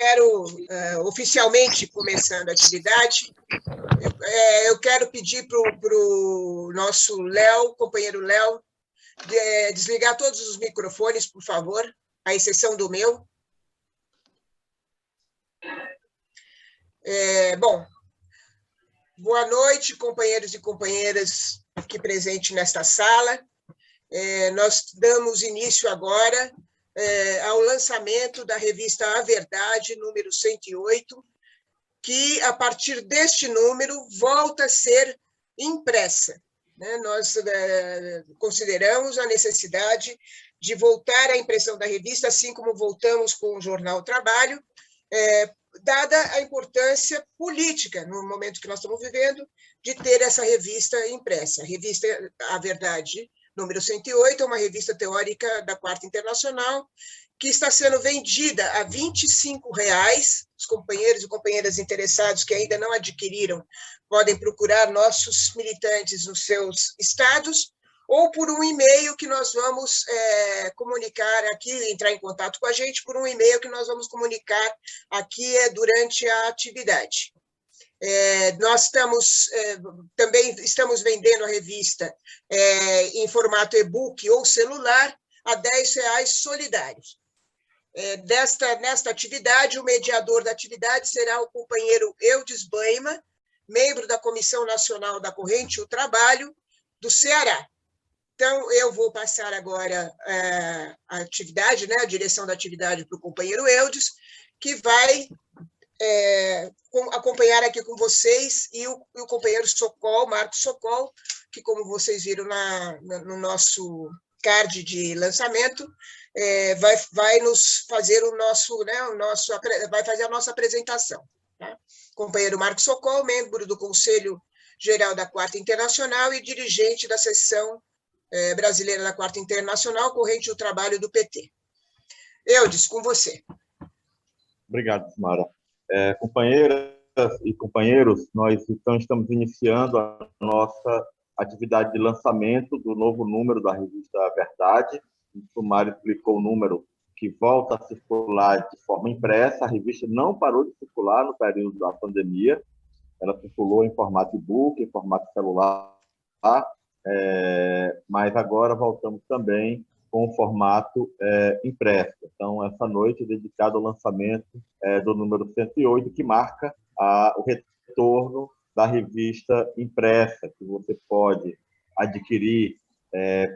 quero, oficialmente começando a atividade, eu quero pedir para o nosso Léo, companheiro Léo, desligar todos os microfones, por favor, à exceção do meu. Bom, boa noite, companheiros e companheiras aqui presentes nesta sala. Nós damos início agora ao lançamento da revista A Verdade, número 108, que, a partir deste número, volta a ser impressa. Nós consideramos a necessidade de voltar à impressão da revista, assim como voltamos com o Jornal Trabalho, dada a importância política, no momento que nós estamos vivendo, de ter essa revista impressa. A revista A Verdade, número 108, é uma revista teórica da Quarta Internacional, que está sendo vendida a R$ 25. Os companheiros e companheiras interessados que ainda não adquiriram podem procurar nossos militantes nos seus estados, ou por um e-mail que nós vamos comunicar aqui, entrar em contato com a gente por um e-mail que nós vamos comunicar aqui durante a atividade. Nós também estamos vendendo a revista em formato e-book ou celular a R$ 10 solidários. Nesta atividade, o mediador da atividade será o companheiro Eudes Baima, membro da Comissão Nacional da Corrente do Trabalho do Ceará. Então, eu vou passar agora a atividade, a direção da atividade para o companheiro Eudes, que vai acompanhar aqui com vocês, e o companheiro Sokol, Marcos Sokol, que, como vocês viram no nosso card de lançamento, vai nos fazer vai fazer a nossa apresentação. Tá? Companheiro Marcos Sokol, membro do Conselho Geral da Quarta Internacional e dirigente da seção brasileira da Quarta Internacional, Corrente do Trabalho do PT. Eudes, com você. Obrigado, Samara. Companheiras e companheiros, nós estamos iniciando a nossa atividade de lançamento do novo número da revista A Verdade. O Sumário explicou o número que volta a circular de forma impressa. A revista não parou de circular no período da pandemia. Ela circulou em formato e-book, em formato celular, mas agora voltamos também com o formato impresso. Então, essa noite é dedicada ao lançamento do número 108, que marca o retorno da revista impressa, que você pode adquirir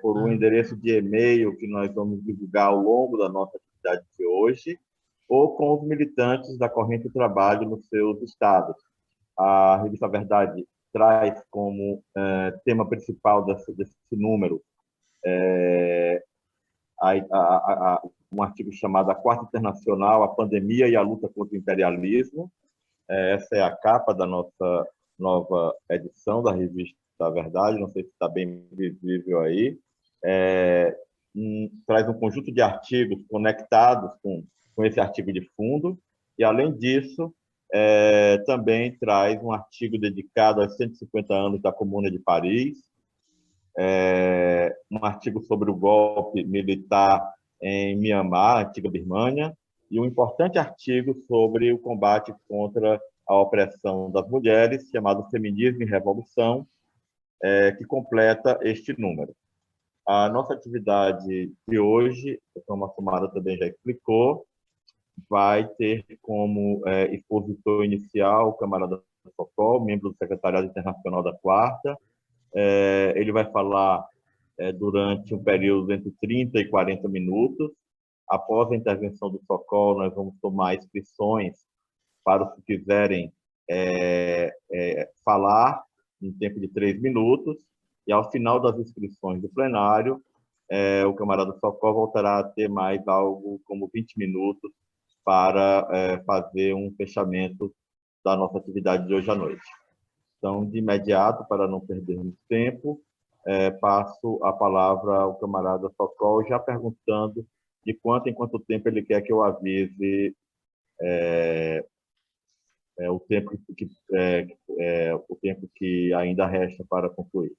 por um endereço de e-mail que nós vamos divulgar ao longo da nossa atividade de hoje, ou com os militantes da Corrente do Trabalho nos seus estados. A revista Verdade traz como tema principal desse número um artigo chamado A Quarta Internacional, a Pandemia e a Luta contra o Imperialismo. Essa é a capa da nossa nova edição da revista A Verdade, não sei se está bem visível aí. Traz um conjunto de artigos conectados com esse artigo de fundo, e, além disso, também traz um artigo dedicado aos 150 anos da Comuna de Paris, um artigo sobre o golpe militar em Mianmar, antiga Birmânia, e um importante artigo sobre o combate contra a opressão das mulheres, chamado Feminismo e Revolução, que completa este número. A nossa atividade de hoje, como a Samara também já explicou, vai ter como expositor inicial o camarada Sokol, membro do Secretariado Internacional da Quarta. Ele vai falar durante um período entre 30 e 40 minutos. Após a intervenção do Sokol, nós vamos tomar inscrições para os que quiserem falar em tempo de 3 minutos, e ao final das inscrições do plenário, o camarada Sokol voltará a ter mais algo como 20 minutos para fazer um fechamento da nossa atividade de hoje à noite. Então, de imediato, para não perdermos tempo, passo a palavra ao camarada Sokol, já perguntando de quanto em quanto tempo ele quer que eu avise o tempo que ainda resta para concluir.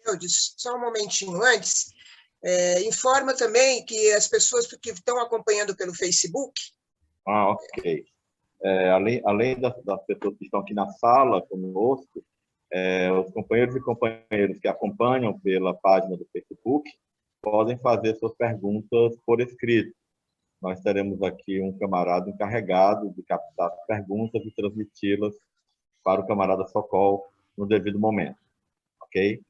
Eudes, só um momentinho antes, informa também que as pessoas que estão acompanhando pelo Facebook Ah, ok. Além das pessoas que estão aqui na sala conosco, os companheiros e companheiras que acompanham pela página do Facebook podem fazer suas perguntas por escrito. Nós teremos aqui um camarada encarregado de captar as perguntas e transmiti-las para o camarada Sokol no devido momento. Ok?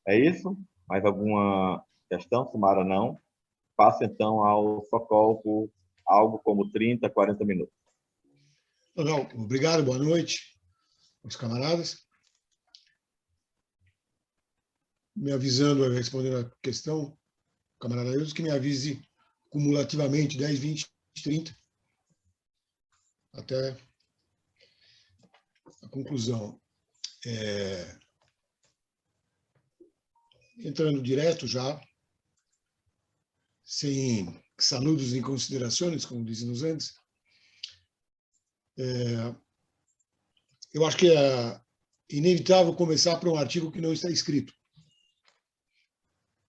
É isso? Mais alguma questão, Sumara? Não? Passa então ao Sokol por algo como 30, 40 minutos. Não, obrigado, boa noite, meus camaradas. Me avisando, respondendo a questão, camarada Eudes, que me avise cumulativamente 10, 20, 30, até a conclusão. Entrando direto já, sem saludos nem considerações, como dizemos antes, eu acho que é inevitável começar por um artigo que não está escrito.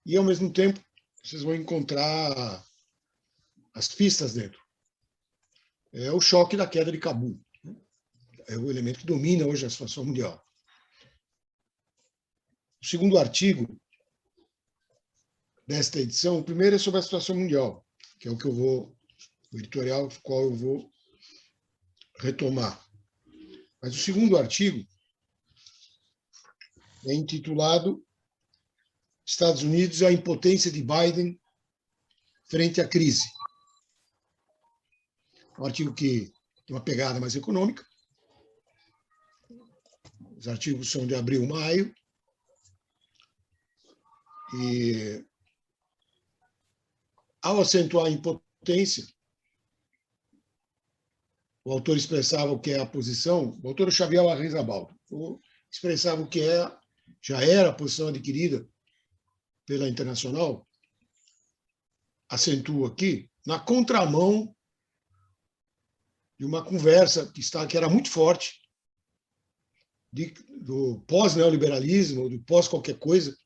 E, ao mesmo tempo, vocês vão encontrar as pistas dentro. É o choque da queda de Cabul. É o elemento que domina hoje a situação mundial. O segundo artigo desta edição, o primeiro é sobre a situação mundial, que é o editorial do qual eu vou retomar. Mas o segundo artigo é intitulado Estados Unidos e a impotência de Biden frente à crise. Um artigo que tem uma pegada mais econômica. Os artigos são de abril, maio. E, ao acentuar a impotência, o autor expressava o que é a posição, o autor Xavier Arranzabaldo, expressava o que já era a posição adquirida pela Internacional, acentua aqui, na contramão de uma conversa que era muito forte, do pós-neoliberalismo, do pós-qualquer coisa,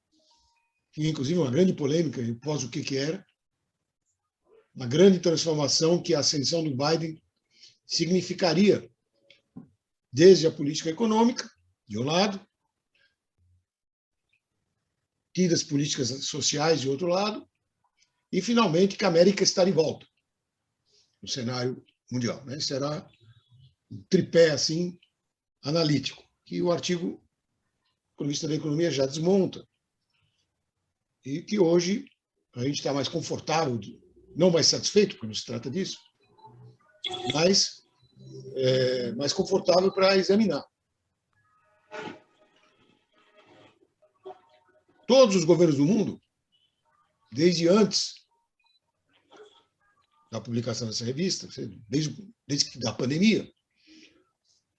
tinha inclusive uma grande polêmica, pós o que era, uma grande transformação que a ascensão do Biden significaria, desde a política econômica, de um lado, tidas políticas sociais, de outro lado, e, finalmente, que a América está de volta no cenário mundial. Esse era um tripé assim, analítico, que o artigo Economista da Economia já desmonta, e que hoje a gente está mais confortável, não mais satisfeito, porque não se trata disso, mas mais confortável para examinar. Todos os governos do mundo, desde antes da publicação dessa revista, desde da pandemia,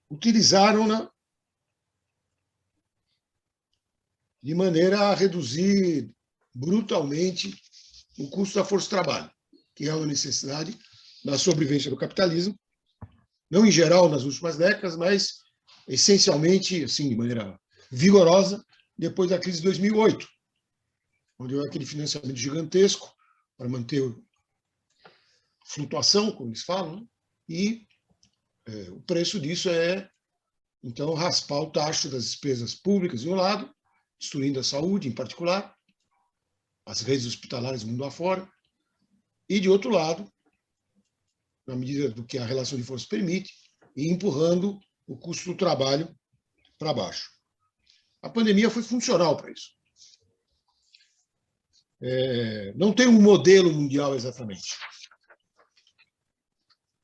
utilizaram-na de maneira a reduzir brutalmente o custo da força de trabalho, que é uma necessidade da sobrevivência do capitalismo, não em geral nas últimas décadas, mas essencialmente, assim, de maneira vigorosa, depois da crise de 2008, onde houve aquele financiamento gigantesco para manter a flutuação, como eles falam, né? E o preço disso é, então, raspar o tacho das despesas públicas de um lado, destruindo a saúde, em particular, as redes hospitalares mundo afora, e, de outro lado, na medida do que a relação de forças permite, e empurrando o custo do trabalho para baixo. A pandemia foi funcional para isso. Não tem um modelo mundial exatamente.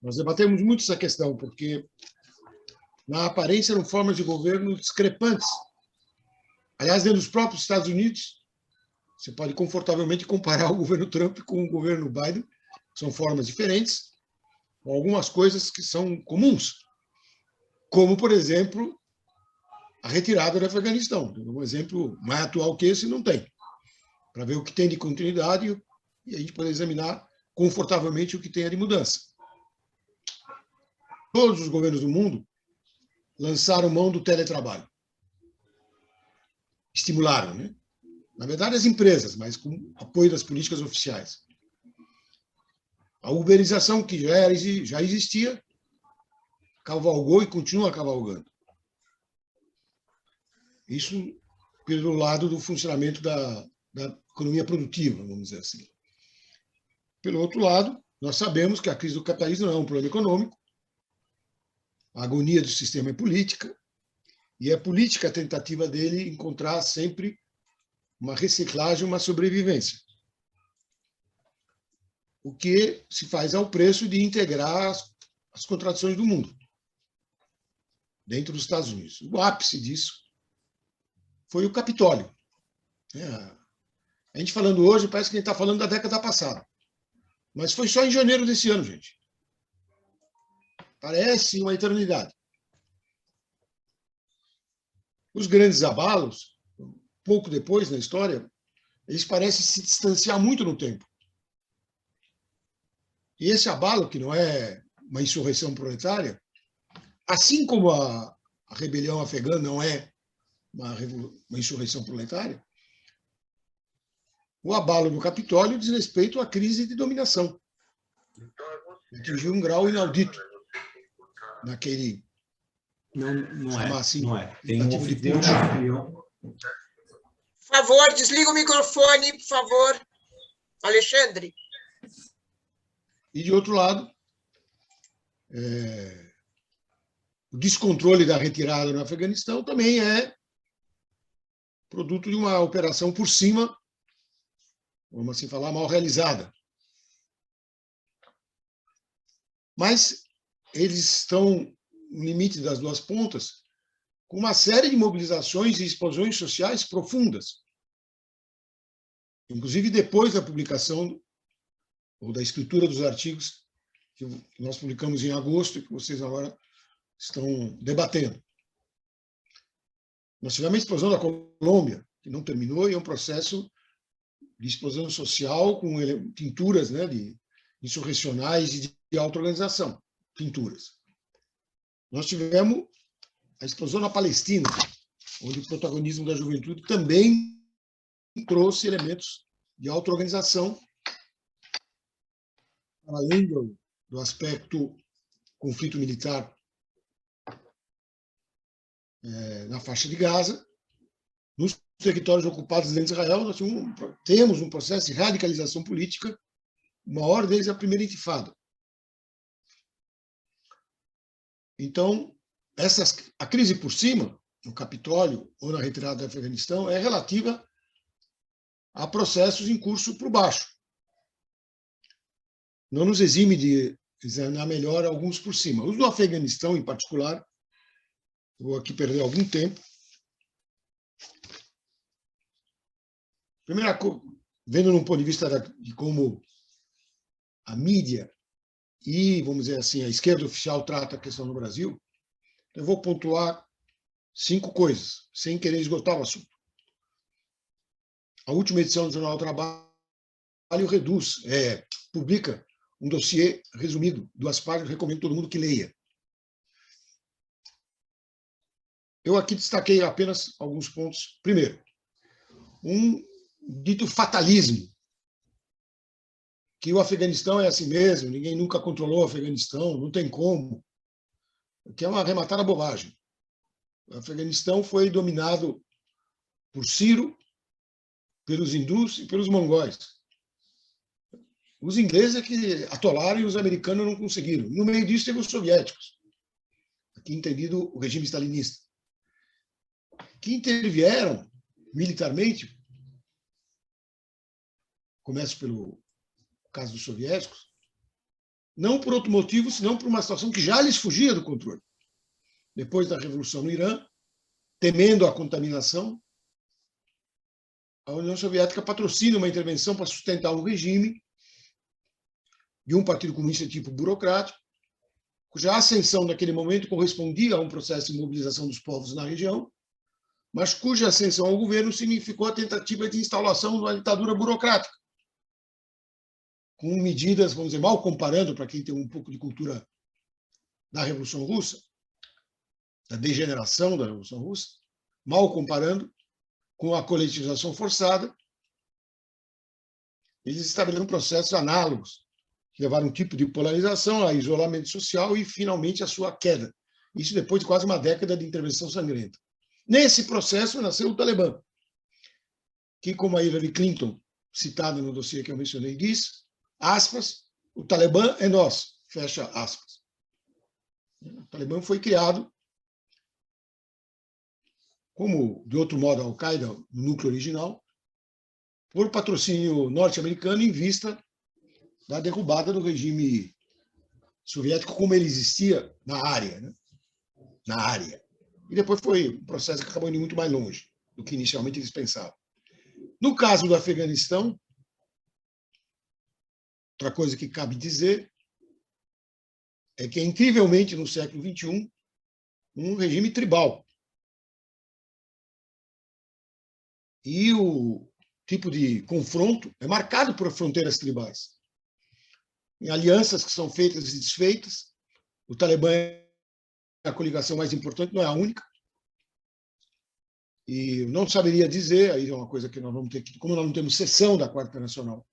Nós debatemos muito essa questão, porque, na aparência, eram formas de governo discrepantes. Aliás, dentro dos próprios Estados Unidos, você pode confortavelmente comparar o governo Trump com o governo Biden, são formas diferentes, com algumas coisas que são comuns, como, por exemplo, a retirada do Afeganistão. Um exemplo mais atual que esse não tem, para ver o que tem de continuidade e a gente poder examinar confortavelmente o que tem de mudança. Todos os governos do mundo lançaram mão do teletrabalho. Estimularam, né? Na verdade, as empresas, mas com apoio das políticas oficiais. A uberização, que já existia, cavalgou e continua cavalgando. Isso pelo lado do funcionamento da economia produtiva, vamos dizer assim. Pelo outro lado, nós sabemos que a crise do capitalismo não é um problema econômico, a agonia do sistema é política, e é política a tentativa dele encontrar sempre uma reciclagem, uma sobrevivência. O que se faz ao preço de integrar as contradições do mundo dentro dos Estados Unidos. O ápice disso foi o Capitólio. A gente falando hoje, parece que a gente está falando da década passada. Mas foi só em janeiro desse ano, gente. Parece uma eternidade. Os grandes abalos, pouco depois na história, eles parecem se distanciar muito no tempo. E esse abalo, que não é uma insurreição proletária, assim como a rebelião afegã não é uma insurreição proletária, o abalo do Capitólio diz respeito à crise de dominação. Atingiu um grau inaudito naquele, não assim, é. Tem um de oficial. Por favor, desliga o microfone, por favor, Alexandre. E, de outro lado, o descontrole da retirada no Afeganistão também é produto de uma operação por cima, vamos assim falar, mal realizada. Mas eles estão no limite das duas pontas com uma série de mobilizações e explosões sociais profundas. Inclusive depois da publicação ou da escritura dos artigos que nós publicamos em agosto e que vocês agora estão debatendo. Nós tivemos a explosão da Colômbia, que não terminou, e é um processo de explosão social com tinturas, né, de insurrecionais e de auto-organização, pinturas. Nós tivemos a explosão na Palestina, onde o protagonismo da juventude também trouxe elementos de auto-organização, além do aspecto conflito militar na faixa de Gaza. Nos territórios ocupados dentro de Israel, nós temos um processo de radicalização política, o maior deles é a primeira intifada. Então, a crise por cima, no Capitólio ou na retirada do Afeganistão, é relativa a processos em curso por baixo. Não nos exime de examinar melhor alguns por cima. Os do Afeganistão, em particular, vou aqui perder algum tempo. Primeira coisa, vendo num ponto de vista de como a mídia e, vamos dizer assim, a esquerda oficial trata a questão no Brasil, eu vou pontuar 5 coisas, sem querer esgotar o assunto. A última edição do Jornal do Trabalho publica um dossiê resumido, 2 páginas, recomendo todo mundo que leia. Eu aqui destaquei apenas alguns pontos. Primeiro, um dito fatalismo, que o Afeganistão é assim mesmo, ninguém nunca controlou o Afeganistão, não tem como, que é uma arrematada bobagem. O Afeganistão foi dominado por Ciro, pelos hindus e pelos mongóis. Os ingleses é que atolaram e os americanos não conseguiram. No meio disso, teve os soviéticos, aqui entendido o regime stalinista, que intervieram militarmente, começo pelo caso dos soviéticos, não por outro motivo, senão por uma situação que já lhes fugia do controle. Depois da Revolução no Irã, temendo a contaminação, a União Soviética patrocina uma intervenção para sustentar um regime de um partido comunista tipo burocrático, cuja ascensão naquele momento correspondia a um processo de mobilização dos povos na região, mas cuja ascensão ao governo significou a tentativa de instalação de uma ditadura burocrática, com medidas, vamos dizer, mal comparando, para quem tem um pouco de cultura da Revolução Russa, da degeneração da Revolução Russa, mal comparando com a coletivização forçada, eles estabeleceram processos análogos que levaram a um tipo de polarização, a isolamento social e, finalmente, a sua queda. Isso depois de quase uma década de intervenção sangrenta. Nesse processo nasceu o Talibã, que, como a Hillary Clinton, citada no dossiê que eu mencionei, diz, aspas, o Talibã é nós, fecha aspas. O Talibã foi criado como, de outro modo, a Al-Qaeda, no núcleo original, por patrocínio norte-americano em vista da derrubada do regime soviético como ele existia na área, né? Na área. E depois foi um processo que acabou indo muito mais longe do que inicialmente eles pensavam. No caso do Afeganistão, outra coisa que cabe dizer é que, incrivelmente, no século XXI, um regime tribal. E o tipo de confronto é marcado por fronteiras tribais. Em alianças que são feitas e desfeitas, o Talibã é a coligação mais importante, não é a única. E não saberia dizer, aí é uma coisa que nós vamos ter que, como nós não temos sessão da Quarta Nacional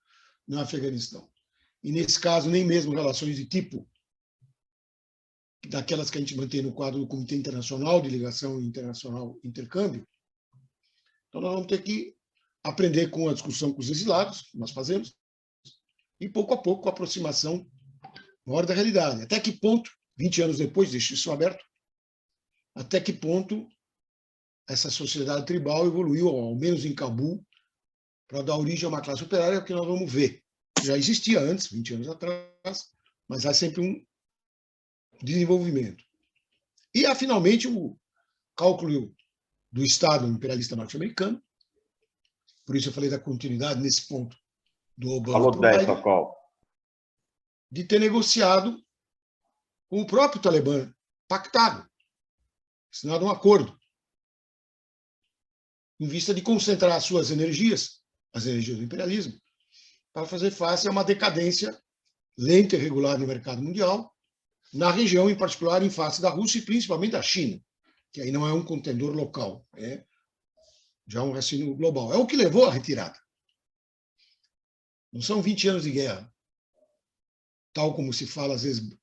no Afeganistão, e nesse caso nem mesmo relações de tipo daquelas que a gente mantém no quadro do Comitê Internacional de Ligação Internacional Intercâmbio, então nós vamos ter que aprender com a discussão com os exilados, que nós fazemos, e pouco a pouco com a aproximação maior da realidade. Até que ponto, 20 anos depois, deixo isso aberto, até que ponto essa sociedade tribal evoluiu, ao menos em Cabul, para dar origem a uma classe operária que nós vamos ver. Já existia antes, 20 anos atrás, mas há sempre um desenvolvimento. E há, finalmente, o cálculo do Estado imperialista norte-americano, por isso eu falei da continuidade nesse ponto do Obama Falou 10, Socorro. de ter negociado com o próprio Talibã, pactado, assinado um acordo, em vista de concentrar as suas energias, as energias do imperialismo, para fazer face a uma decadência lenta e regular no mercado mundial, na região, em particular, em face da Rússia e principalmente da China, que aí não é um contendor local, é já um raciocínio global. É o que levou à retirada. Não são 20 anos de guerra, tal como se fala às vezes.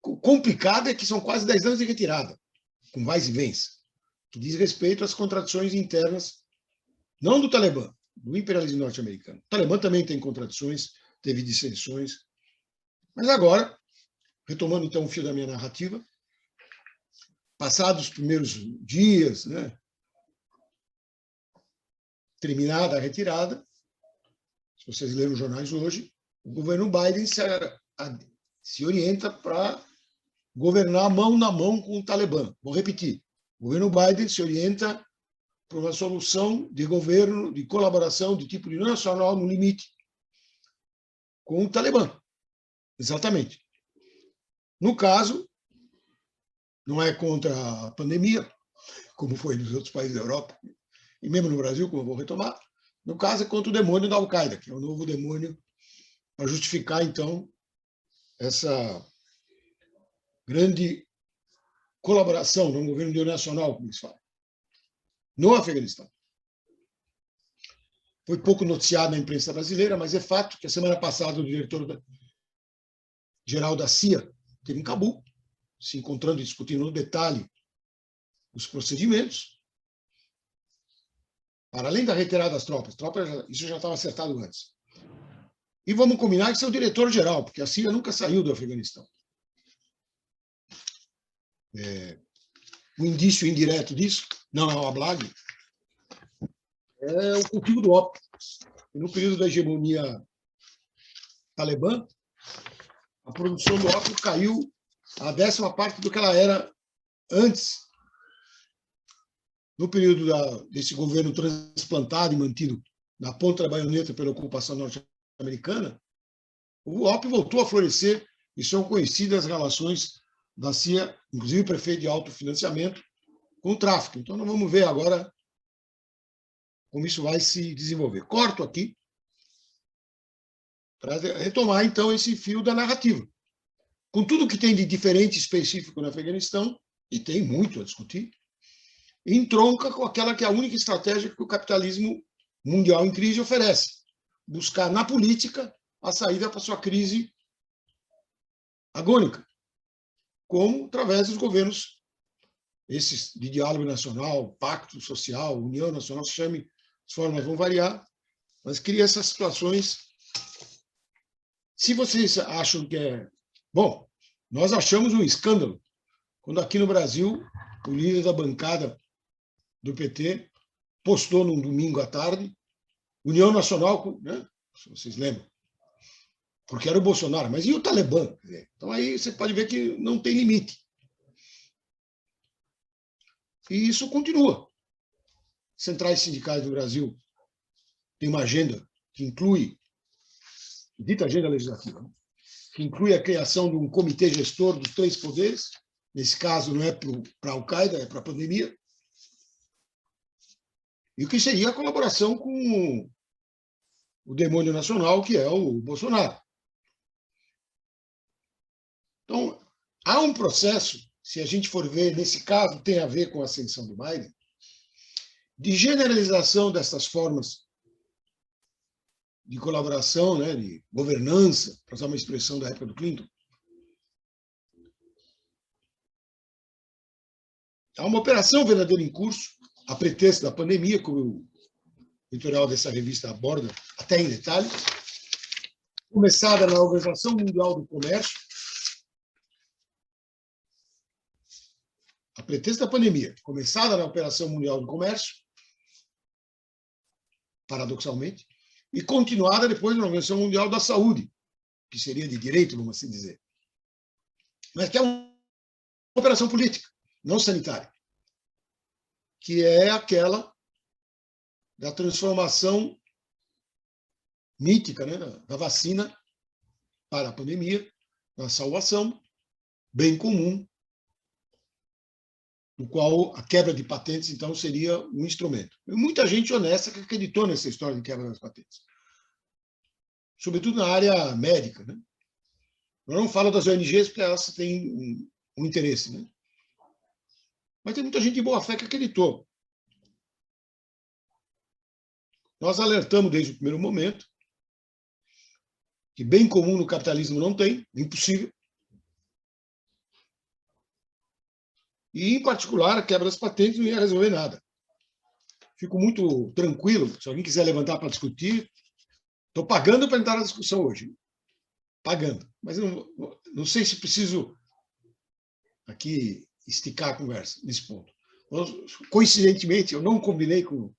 O complicado é que são quase 10 anos de retirada, com vais e vens, que diz respeito às contradições internas, não do Talibã, do imperialismo norte-americano. O Talibã também tem contradições, teve dissensões. Mas agora, retomando então o fio da minha narrativa, passados os primeiros dias, né, terminada a retirada, se vocês leram os jornais hoje, o governo Biden se orienta para governar mão na mão com o Talibã. Vou repetir. O governo Biden se orienta para uma solução de governo, de colaboração de tipo nacional no limite com o Talibã. Exatamente. No caso, não é contra a pandemia, como foi nos outros países da Europa, e mesmo no Brasil, como eu vou retomar, no caso é contra o demônio da Al-Qaeda, que é o novo demônio, para justificar, então, essa grande colaboração no governo nacional, como eles falam, no Afeganistão. Foi pouco noticiado na imprensa brasileira, mas é fato que a semana passada o diretor-geral da CIA esteve em Cabul, se encontrando e discutindo no detalhe os procedimentos, para além da retirada das tropas, isso já estava acertado antes. E vamos combinar que isso é o diretor-geral, porque a CIA nunca saiu do Afeganistão. Um indício indireto disso, não é uma blague, é o cultivo do ópio. E no período da hegemonia talibã, a produção do ópio caiu a 10ª parte do que ela era antes. No período desse governo transplantado e mantido na ponta da baioneta pela ocupação norte-americana, o ópio voltou a florescer e são conhecidas as relações da CIA, inclusive prefeito de autofinanciamento, com o tráfico. Então, nós vamos ver agora como isso vai se desenvolver. Corto aqui para retomar, então, esse fio da narrativa. Com tudo que tem de diferente específico no Afeganistão, e tem muito a discutir, entronca com aquela que é a única estratégia que o capitalismo mundial em crise oferece: buscar na política a saída para sua crise agônica, como através dos governos, esses de diálogo nacional, pacto social, união nacional, se chame, as formas vão variar, mas cria essas situações. Se vocês acham que é... Bom, nós achamos um escândalo quando aqui no Brasil o líder da bancada do PT postou num domingo à tarde, União Nacional, né? Se vocês lembram, porque era o Bolsonaro, mas e o Talibã? Então aí você pode ver que não tem limite. E isso continua. Centrais sindicais do Brasil têm uma agenda que inclui, dita agenda legislativa, que inclui a criação de um comitê gestor dos 3 poderes, nesse caso não é para a Al-Qaeda, é para a pandemia, e o que seria a colaboração com o demônio nacional, que é o Bolsonaro. Então, há um processo, se a gente for ver, nesse caso, tem a ver com a ascensão do Biden, de generalização dessas formas de colaboração, né, de governança, para usar uma expressão da época do Clinton. Há uma operação verdadeira em curso, a pretexto da pandemia, como o editorial dessa revista aborda até em detalhe, começada na Organização Mundial do Comércio, a pretexto da pandemia, começada na Operação Mundial do Comércio, paradoxalmente, e continuada depois na Organização Mundial da Saúde, que seria de direito, vamos assim dizer. Mas que é uma operação política, não sanitária, que é aquela da transformação mítica, né, da vacina para a pandemia, da salvação, bem comum, no qual a quebra de patentes, então, seria um instrumento. E muita gente honesta que acreditou nessa história de quebra das patentes, sobretudo na área médica, né? Eu não falo das ONGs porque elas têm um interesse, né? Mas tem muita gente de boa fé que acreditou. Nós alertamos desde o primeiro momento que bem comum no capitalismo não tem, impossível. E, em particular, a quebra das patentes não ia resolver nada. Fico muito tranquilo, se alguém quiser levantar para discutir, estou pagando para entrar na discussão hoje. Pagando. Mas não sei se preciso aqui esticar a conversa nesse ponto. Coincidentemente, eu não combinei com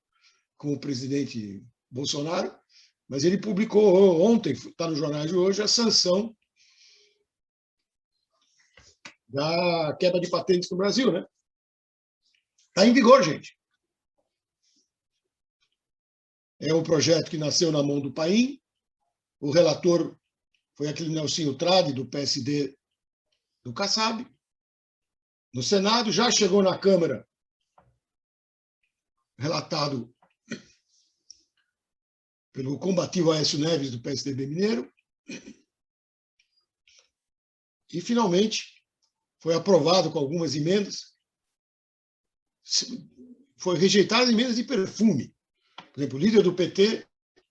o presidente Bolsonaro, mas ele publicou ontem, está nos jornais de hoje, a sanção da quebra de patentes no Brasil, né? Está em vigor, gente. É um projeto que nasceu na mão do Paim. O relator foi aquele Nelsinho Trade, do PSD do Kassab. No Senado, já chegou na Câmara, relatado pelo combativo Aécio Neves, do PSDB mineiro. E, finalmente, foi aprovado com algumas emendas. Foi rejeitada emendas de perfume. Por exemplo, o líder do PT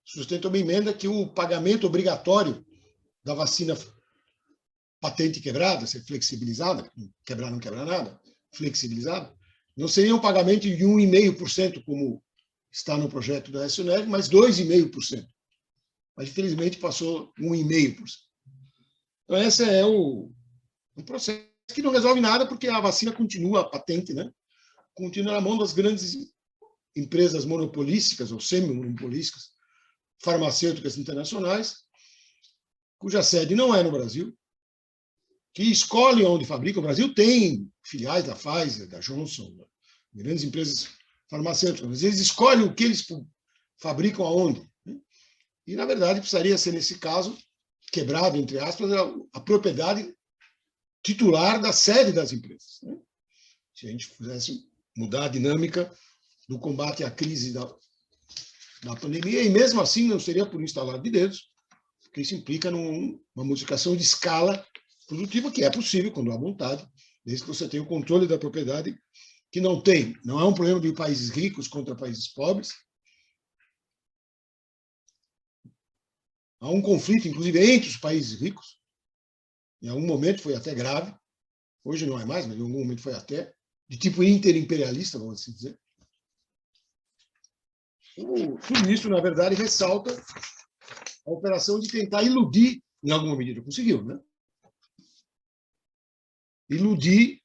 sustenta uma emenda que o pagamento obrigatório da vacina patente quebrada, ser flexibilizada, quebrar não quebra nada, flexibilizada, não seria um pagamento de 1,5%, como está no projeto da Aécio Neves, mas 2,5%. Mas, infelizmente, passou 1,5%. Então, esse é um processo que não resolve nada, porque a vacina continua, a patente, né? Continua na mão das grandes empresas monopolísticas ou semi-monopolísticas, farmacêuticas internacionais, cuja sede não é no Brasil, que escolhem onde fabricam. O Brasil tem filiais da Pfizer, da Johnson, grandes empresas farmacêuticas, mas eles escolhem o que eles fabricam aonde. E, na verdade, precisaria ser, nesse caso, quebrado, entre aspas, a propriedade titular da sede das empresas. Se a gente pudesse mudar a dinâmica do combate à crise da pandemia, e mesmo assim não seria por instalar de dedos, porque isso implica numa modificação de escala produtiva, que é possível quando há vontade, desde que você tenha o controle da propriedade, que não tem. Não é um problema de países ricos contra países pobres. Há um conflito, inclusive, entre os países ricos, Em algum momento foi até grave, hoje não é mais, mas em algum momento foi até, de tipo interimperialista, vamos assim dizer. Tudo isso, na verdade, ressalta a operação de tentar iludir, em alguma medida. Conseguiu, né? Iludir,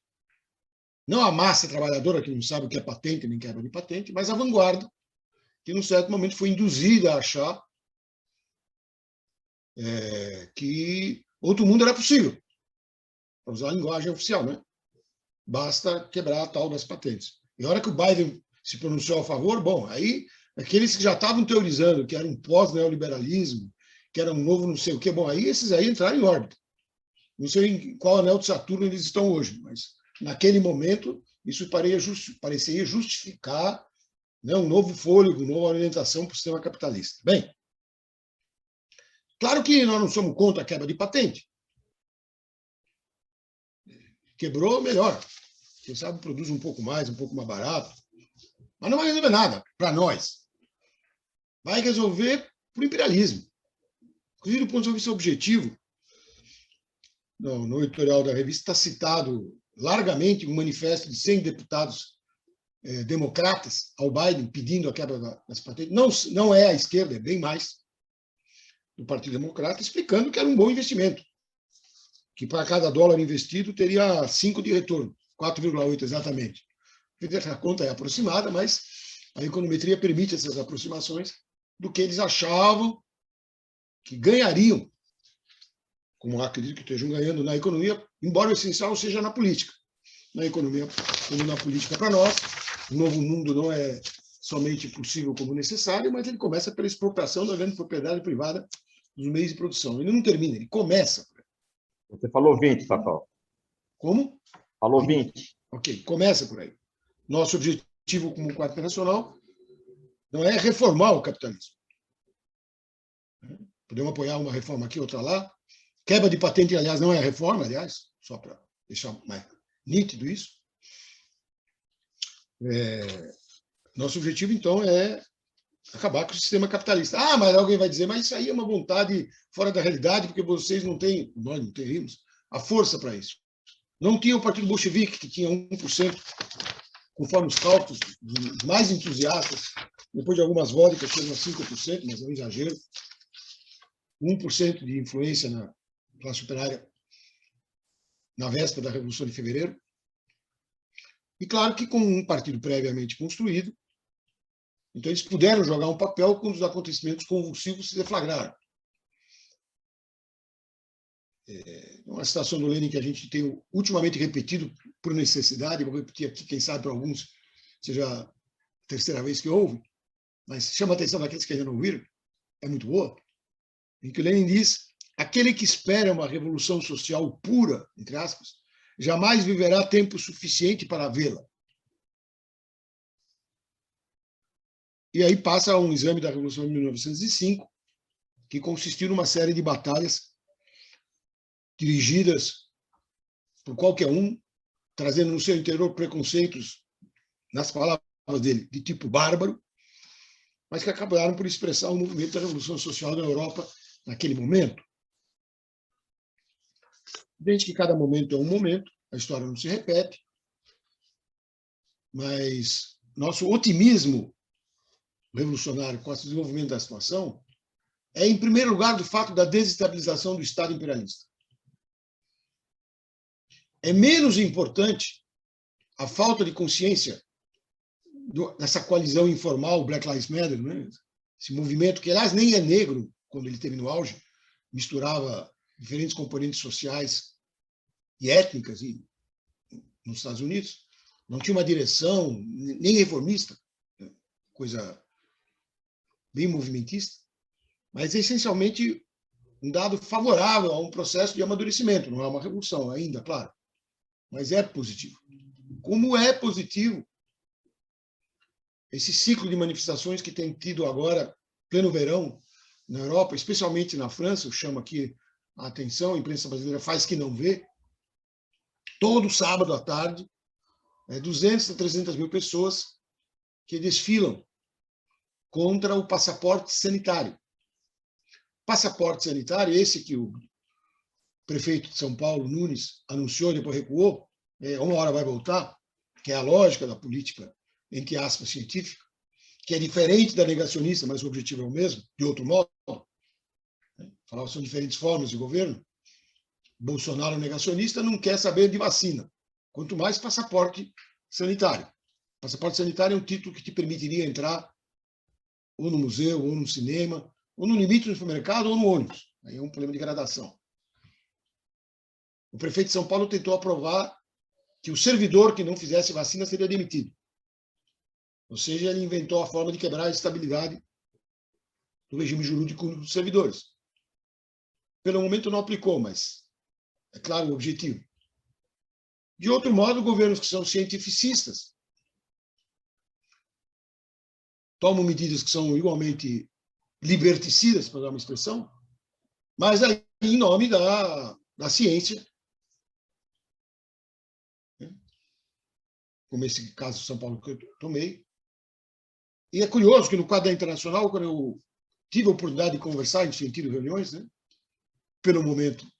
não a massa trabalhadora, que não sabe o que é patente nem quebra de patente, mas a vanguarda, que, num certo momento, foi induzida a achar que outro mundo era possível, para usar a linguagem oficial, né? Basta quebrar a tal das patentes. E a hora que o Biden se pronunciou a favor, bom, aí aqueles que já estavam teorizando que era um pós-neoliberalismo, que era um novo não sei o quê, bom, aí esses aí entraram em órbita. Não sei em qual anel de Saturno eles estão hoje, mas naquele momento isso parecia justificar, né, um novo fôlego, uma nova orientação para o sistema capitalista. Bem, claro que nós não somos contra a quebra de patente. Quebrou, melhor. Quem sabe produz um pouco mais barato. Mas não vai resolver nada para nós. Vai resolver para o imperialismo. Inclusive, do ponto de vista objetivo, no editorial da revista está citado largamente um manifesto de 100 deputados democratas ao Biden pedindo a quebra das patentes. Não é a esquerda, é bem mais, do Partido Democrata, explicando que era um bom investimento, que para cada dólar investido teria 5 de retorno, 4,8 exatamente. A conta é aproximada, mas a econometria permite essas aproximações do que eles achavam que ganhariam, como acredito que estejam ganhando na economia, embora o essencial seja na política. Na economia, como na política para nós, o novo mundo não é somente possível como necessário, mas ele começa pela expropriação da grande propriedade privada dos meios de produção. Ele não termina, ele começa. Você falou 20, Safal. Como? Falou 20. Ok, começa por aí. Nosso objetivo como Quarto Internacional não é reformar o capitalismo. Podemos apoiar uma reforma aqui, outra lá. Quebra de patente, aliás, não é reforma, aliás, só para deixar mais nítido isso. Nosso objetivo, então, é acabar com o sistema capitalista. Ah, mas alguém vai dizer, mas isso aí é uma vontade fora da realidade, porque vocês não têm, nós não teríamos, a força para isso. Não tinha o Partido Bolchevique, que tinha 1%, conforme os cálculos dos mais entusiastas, depois de algumas vodkas, chegam a 5%, mas é um exagero. 1% de influência na classe operária na véspera da Revolução de Fevereiro. E claro que com um partido previamente construído, então eles puderam jogar um papel quando os acontecimentos convulsivos se deflagraram. Uma citação do Lenin que a gente tem ultimamente repetido por necessidade, vou repetir aqui, quem sabe para alguns seja a terceira vez que ouve, mas chama a atenção daqueles que ainda não ouviram, é muito boa, em que o Lenin diz: aquele que espera uma revolução social pura, entre aspas, jamais viverá tempo suficiente para vê-la. E aí passa um exame da Revolução de 1905, que consistiu numa série de batalhas dirigidas por qualquer um, trazendo no seu interior preconceitos, nas palavras dele, de tipo bárbaro, mas que acabaram por expressar o movimento da Revolução Social na Europa naquele momento. Desde que cada momento é um momento, a história não se repete, mas nosso otimismo revolucionário com o desenvolvimento da situação é, em primeiro lugar, do fato da desestabilização do Estado imperialista. É menos importante a falta de consciência dessa coalizão informal, Black Lives Matter, né? Esse movimento que, aliás, nem é negro quando ele teve no auge, misturava diferentes componentes sociais e étnicas nos Estados Unidos, não tinha uma direção nem reformista, coisa bem movimentista, mas é essencialmente um dado favorável a um processo de amadurecimento. Não é uma revolução ainda, claro, mas é positivo. Como é positivo esse ciclo de manifestações que tem tido agora, pleno verão, na Europa, especialmente na França, eu chamo aqui a atenção, a imprensa brasileira faz que não vê, todo sábado à tarde, 200 a 300 mil pessoas que desfilam contra o passaporte sanitário. Passaporte sanitário, esse que o prefeito de São Paulo, Nunes, anunciou, depois recuou, uma hora vai voltar, que é a lógica da política, entre aspas, científica, que é diferente da negacionista, mas o objetivo é o mesmo, de outro modo. Falava, são diferentes formas de governo. Bolsonaro, negacionista, não quer saber de vacina, quanto mais passaporte sanitário. Passaporte sanitário é um título que te permitiria entrar ou no museu, ou no cinema, ou no limite no supermercado, ou no ônibus. Aí é um problema de gradação. O prefeito de São Paulo tentou aprovar que o servidor que não fizesse vacina seria demitido. Ou seja, ele inventou a forma de quebrar a estabilidade do regime jurídico dos servidores. Pelo momento não aplicou, mas é claro o objetivo. De outro modo, governos que são cientificistas tomam medidas que são igualmente liberticidas, para dar uma expressão, mas aí em nome da ciência. Como esse caso de São Paulo que eu tomei. E é curioso que no quadro internacional, quando eu tive a oportunidade de conversar em sentido reuniões, pelo momento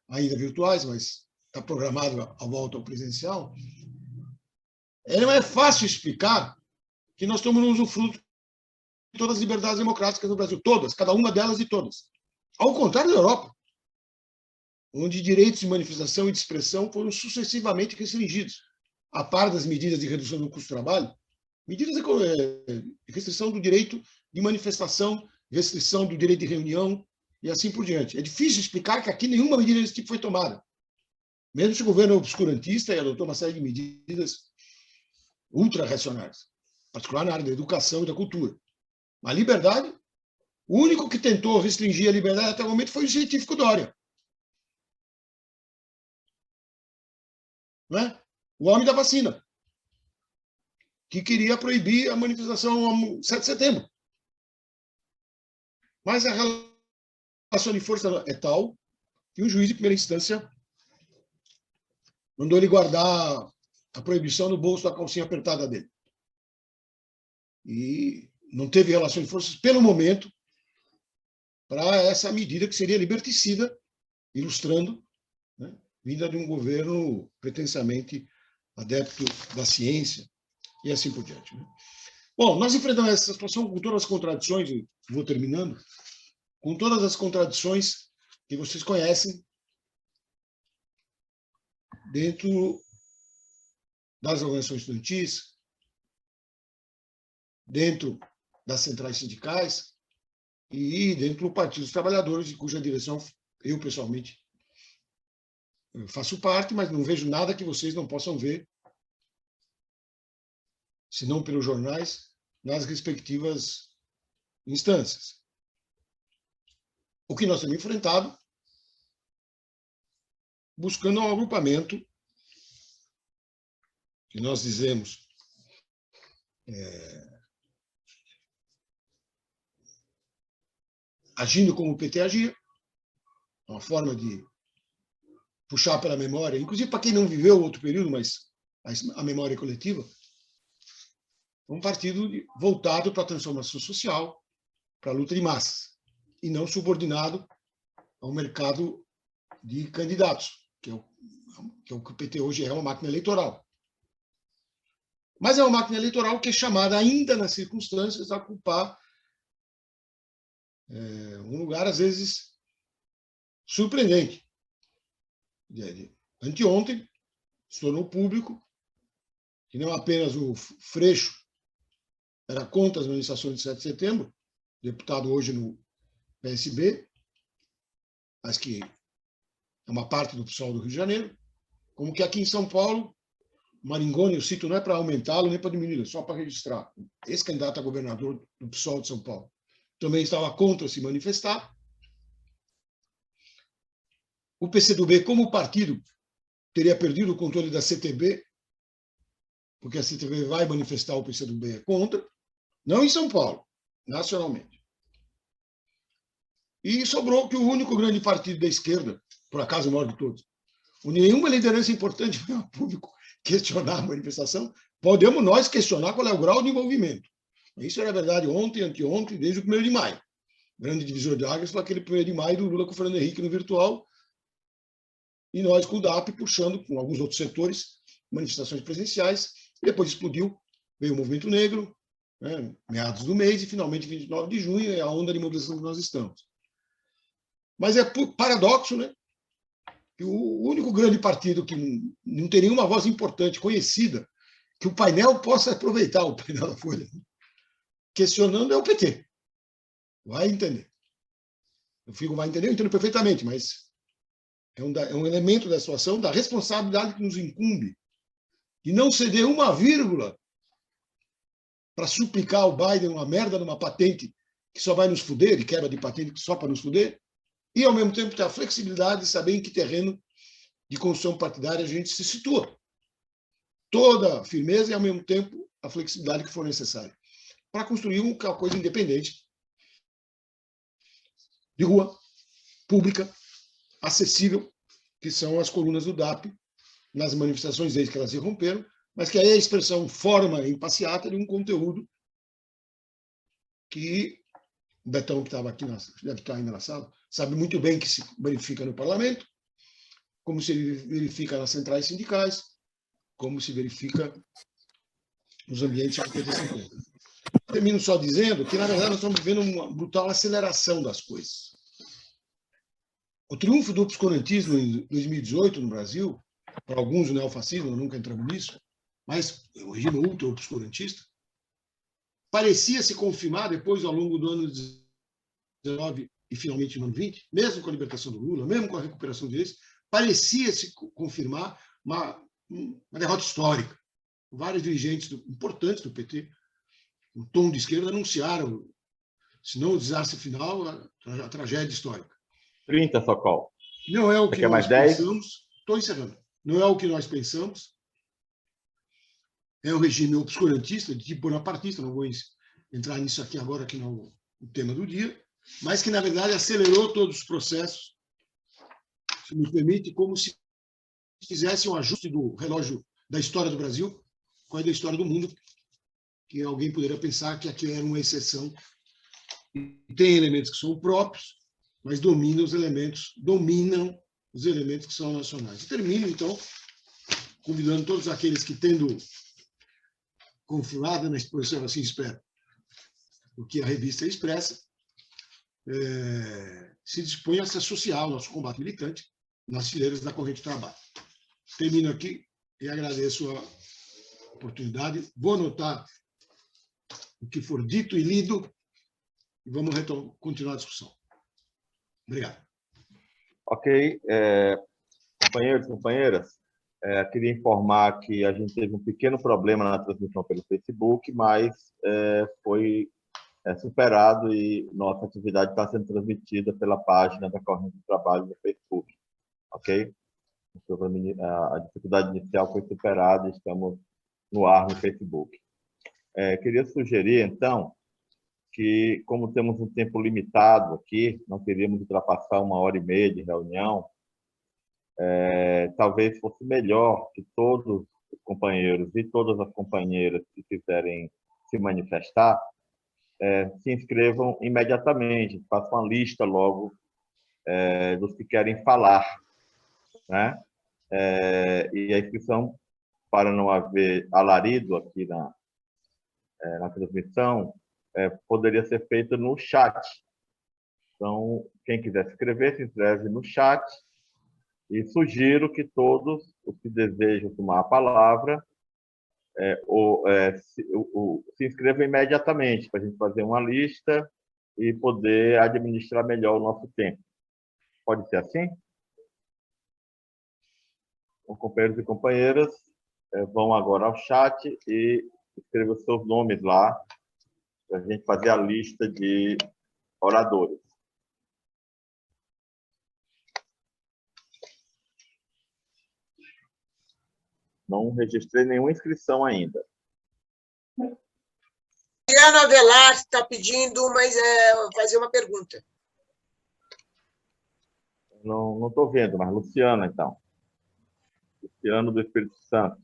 ainda virtuais, mas está programado a volta ao presencial, não é fácil explicar que nós estamos no usufruto de todas as liberdades democráticas no Brasil, todas, cada uma delas e todas. Ao contrário da Europa, onde direitos de manifestação e de expressão foram sucessivamente restringidos, a par das medidas de redução do custo do trabalho, medidas de restrição do direito de manifestação, restrição do direito de reunião e assim por diante. É difícil explicar que aqui nenhuma medida desse tipo foi tomada. Mesmo se o governo é obscurantista e adotou uma série de medidas ultra-racionais, em particular na área da educação e da cultura. A liberdade, o único que tentou restringir a liberdade até o momento foi o científico Dória. Não é? O homem da vacina, que queria proibir a manifestação 7 de setembro. Mas a relação de força é tal que um juiz de primeira instância mandou ele guardar a proibição no bolso da calcinha apertada dele. E não teve relação de forças, pelo momento, para essa medida que seria liberticida, ilustrando, vinda de um governo pretensamente adepto da ciência e assim por diante. Bom, nós enfrentamos essa situação com todas as contradições, e vou terminando, com todas as contradições que vocês conhecem dentro das organizações estudantis, dentro das centrais sindicais e dentro do Partido dos Trabalhadores, de cuja direção eu, pessoalmente, faço parte, mas não vejo nada que vocês não possam ver, se não pelos jornais, nas respectivas instâncias. O que nós temos enfrentado, buscando um agrupamento, que nós dizemos agindo como o PT agia, uma forma de puxar pela memória, inclusive para quem não viveu outro período, mas a memória coletiva, um partido voltado para a transformação social, para a luta de massas, e não subordinado ao mercado de candidatos, que é o que o PT hoje é uma máquina eleitoral. Mas é uma máquina eleitoral que é chamada, ainda nas circunstâncias, a ocupar um lugar, às vezes, surpreendente. Anteontem, se tornou público que não apenas o Freixo era contra as manifestações de 7 de setembro, deputado hoje no PSB, mas que é uma parte do pessoal do Rio de Janeiro, como que aqui em São Paulo, Maringoni, eu cito, não é para aumentá-lo nem para diminuí-lo, é só para registrar. Esse candidato a governador do PSOL de São Paulo também estava contra se manifestar. O PCdoB, como partido, teria perdido o controle da CTB, porque a CTB vai manifestar, o PCdoB é contra, não em São Paulo, nacionalmente. E sobrou que o único grande partido da esquerda, por acaso o maior de todos, onde nenhuma liderança importante foi ao público questionar a manifestação, podemos nós questionar qual é o grau de envolvimento. Isso era verdade ontem, anteontem, desde o 1º de maio. O grande divisor de águas foi aquele 1º de maio do Lula com o Fernando Henrique no virtual, e nós com o DAP puxando com alguns outros setores, manifestações presenciais, e depois explodiu, veio o Movimento Negro, né, meados do mês, e finalmente 29 de junho é a onda de mobilização que nós estamos. Mas é paradoxo, né? Que o único grande partido que não tem nenhuma voz importante, conhecida, que o painel possa aproveitar, o painel da Folha, questionando, é o PT. Vai entender. Eu entendo perfeitamente, mas é um elemento da situação, da responsabilidade que nos incumbe, de não ceder uma vírgula para suplicar ao Biden uma merda numa patente que só vai nos fuder, de quebra de patente só para nos fuder, e, ao mesmo tempo, ter a flexibilidade de saber em que terreno de construção partidária a gente se situa. Toda a firmeza e, ao mesmo tempo, a flexibilidade que for necessária para construir uma coisa independente, de rua, pública, acessível, que são as colunas do DAP, nas manifestações desde que elas se romperam, mas que aí é a expressão forma em passeata de um conteúdo que o Betão, que estava aqui, deve estar ainda na sala, sabe muito bem que se verifica no parlamento, como se verifica nas centrais sindicais, como se verifica nos ambientes de 50-50. Termino só dizendo que, na verdade, nós estamos vivendo uma brutal aceleração das coisas. O triunfo do obscurantismo em 2018 no Brasil, para alguns o neofascismo, nunca entramos nisso, mas o regime ultra-obscurantista, parecia se confirmar depois, ao longo do ano 19 e finalmente no ano 20, mesmo com a libertação do Lula, mesmo com a recuperação de direitos, parecia se confirmar uma derrota histórica. Vários dirigentes importantes do PT, o tom de esquerda, anunciaram, se não o desastre final, a tragédia histórica. 30, Socol. Não é o que nós pensamos. Estou encerrando. Não é o que nós pensamos. É um regime obscurantista, de tipo bonapartista, não vou entrar nisso aqui agora, que não é o tema do dia, mas que, na verdade, acelerou todos os processos, se me permite, como se fizesse um ajuste do relógio da história do Brasil com a da história do mundo, que alguém poderia pensar que aquilo era uma exceção. E tem elementos que são próprios, mas dominam os elementos que são nacionais. E termino, então, convidando todos aqueles que, tendo confirmado na exposição, assim espero, o que a revista expressa, se dispõe a se associar ao nosso combate militante nas fileiras da corrente de trabalho. Termino aqui e agradeço a oportunidade. Vou anotar o que for dito e lido e vamos continuar a discussão. Obrigado. Ok. Companheiros e companheiras, queria informar que a gente teve um pequeno problema na transmissão pelo Facebook, mas foi superado e nossa atividade está sendo transmitida pela página da Corrente de Trabalho no Facebook. Ok? A dificuldade inicial foi superada e estamos no ar no Facebook. Queria sugerir, então, que, como temos um tempo limitado aqui, não queríamos ultrapassar 1h30 de reunião, talvez fosse melhor que todos os companheiros e todas as companheiras que quiserem se manifestar se inscrevam imediatamente, façam uma lista logo dos que querem falar, né? E a inscrição, para não haver alarido aqui na transmissão, poderia ser feita no chat. Então, quem quiser se inscrever, se inscreve no chat. E sugiro que todos os que desejam tomar a palavra se inscrevam imediatamente, para a gente fazer uma lista e poder administrar melhor o nosso tempo. Pode ser assim? Então, companheiros e companheiras, vão agora ao chat e escrevam seus nomes lá, para a gente fazer a lista de oradores. Não registrei nenhuma inscrição ainda. Luciana Avelar está pedindo fazer uma pergunta. Não estou vendo, mas Luciana, então. Luciano do Espírito Santo.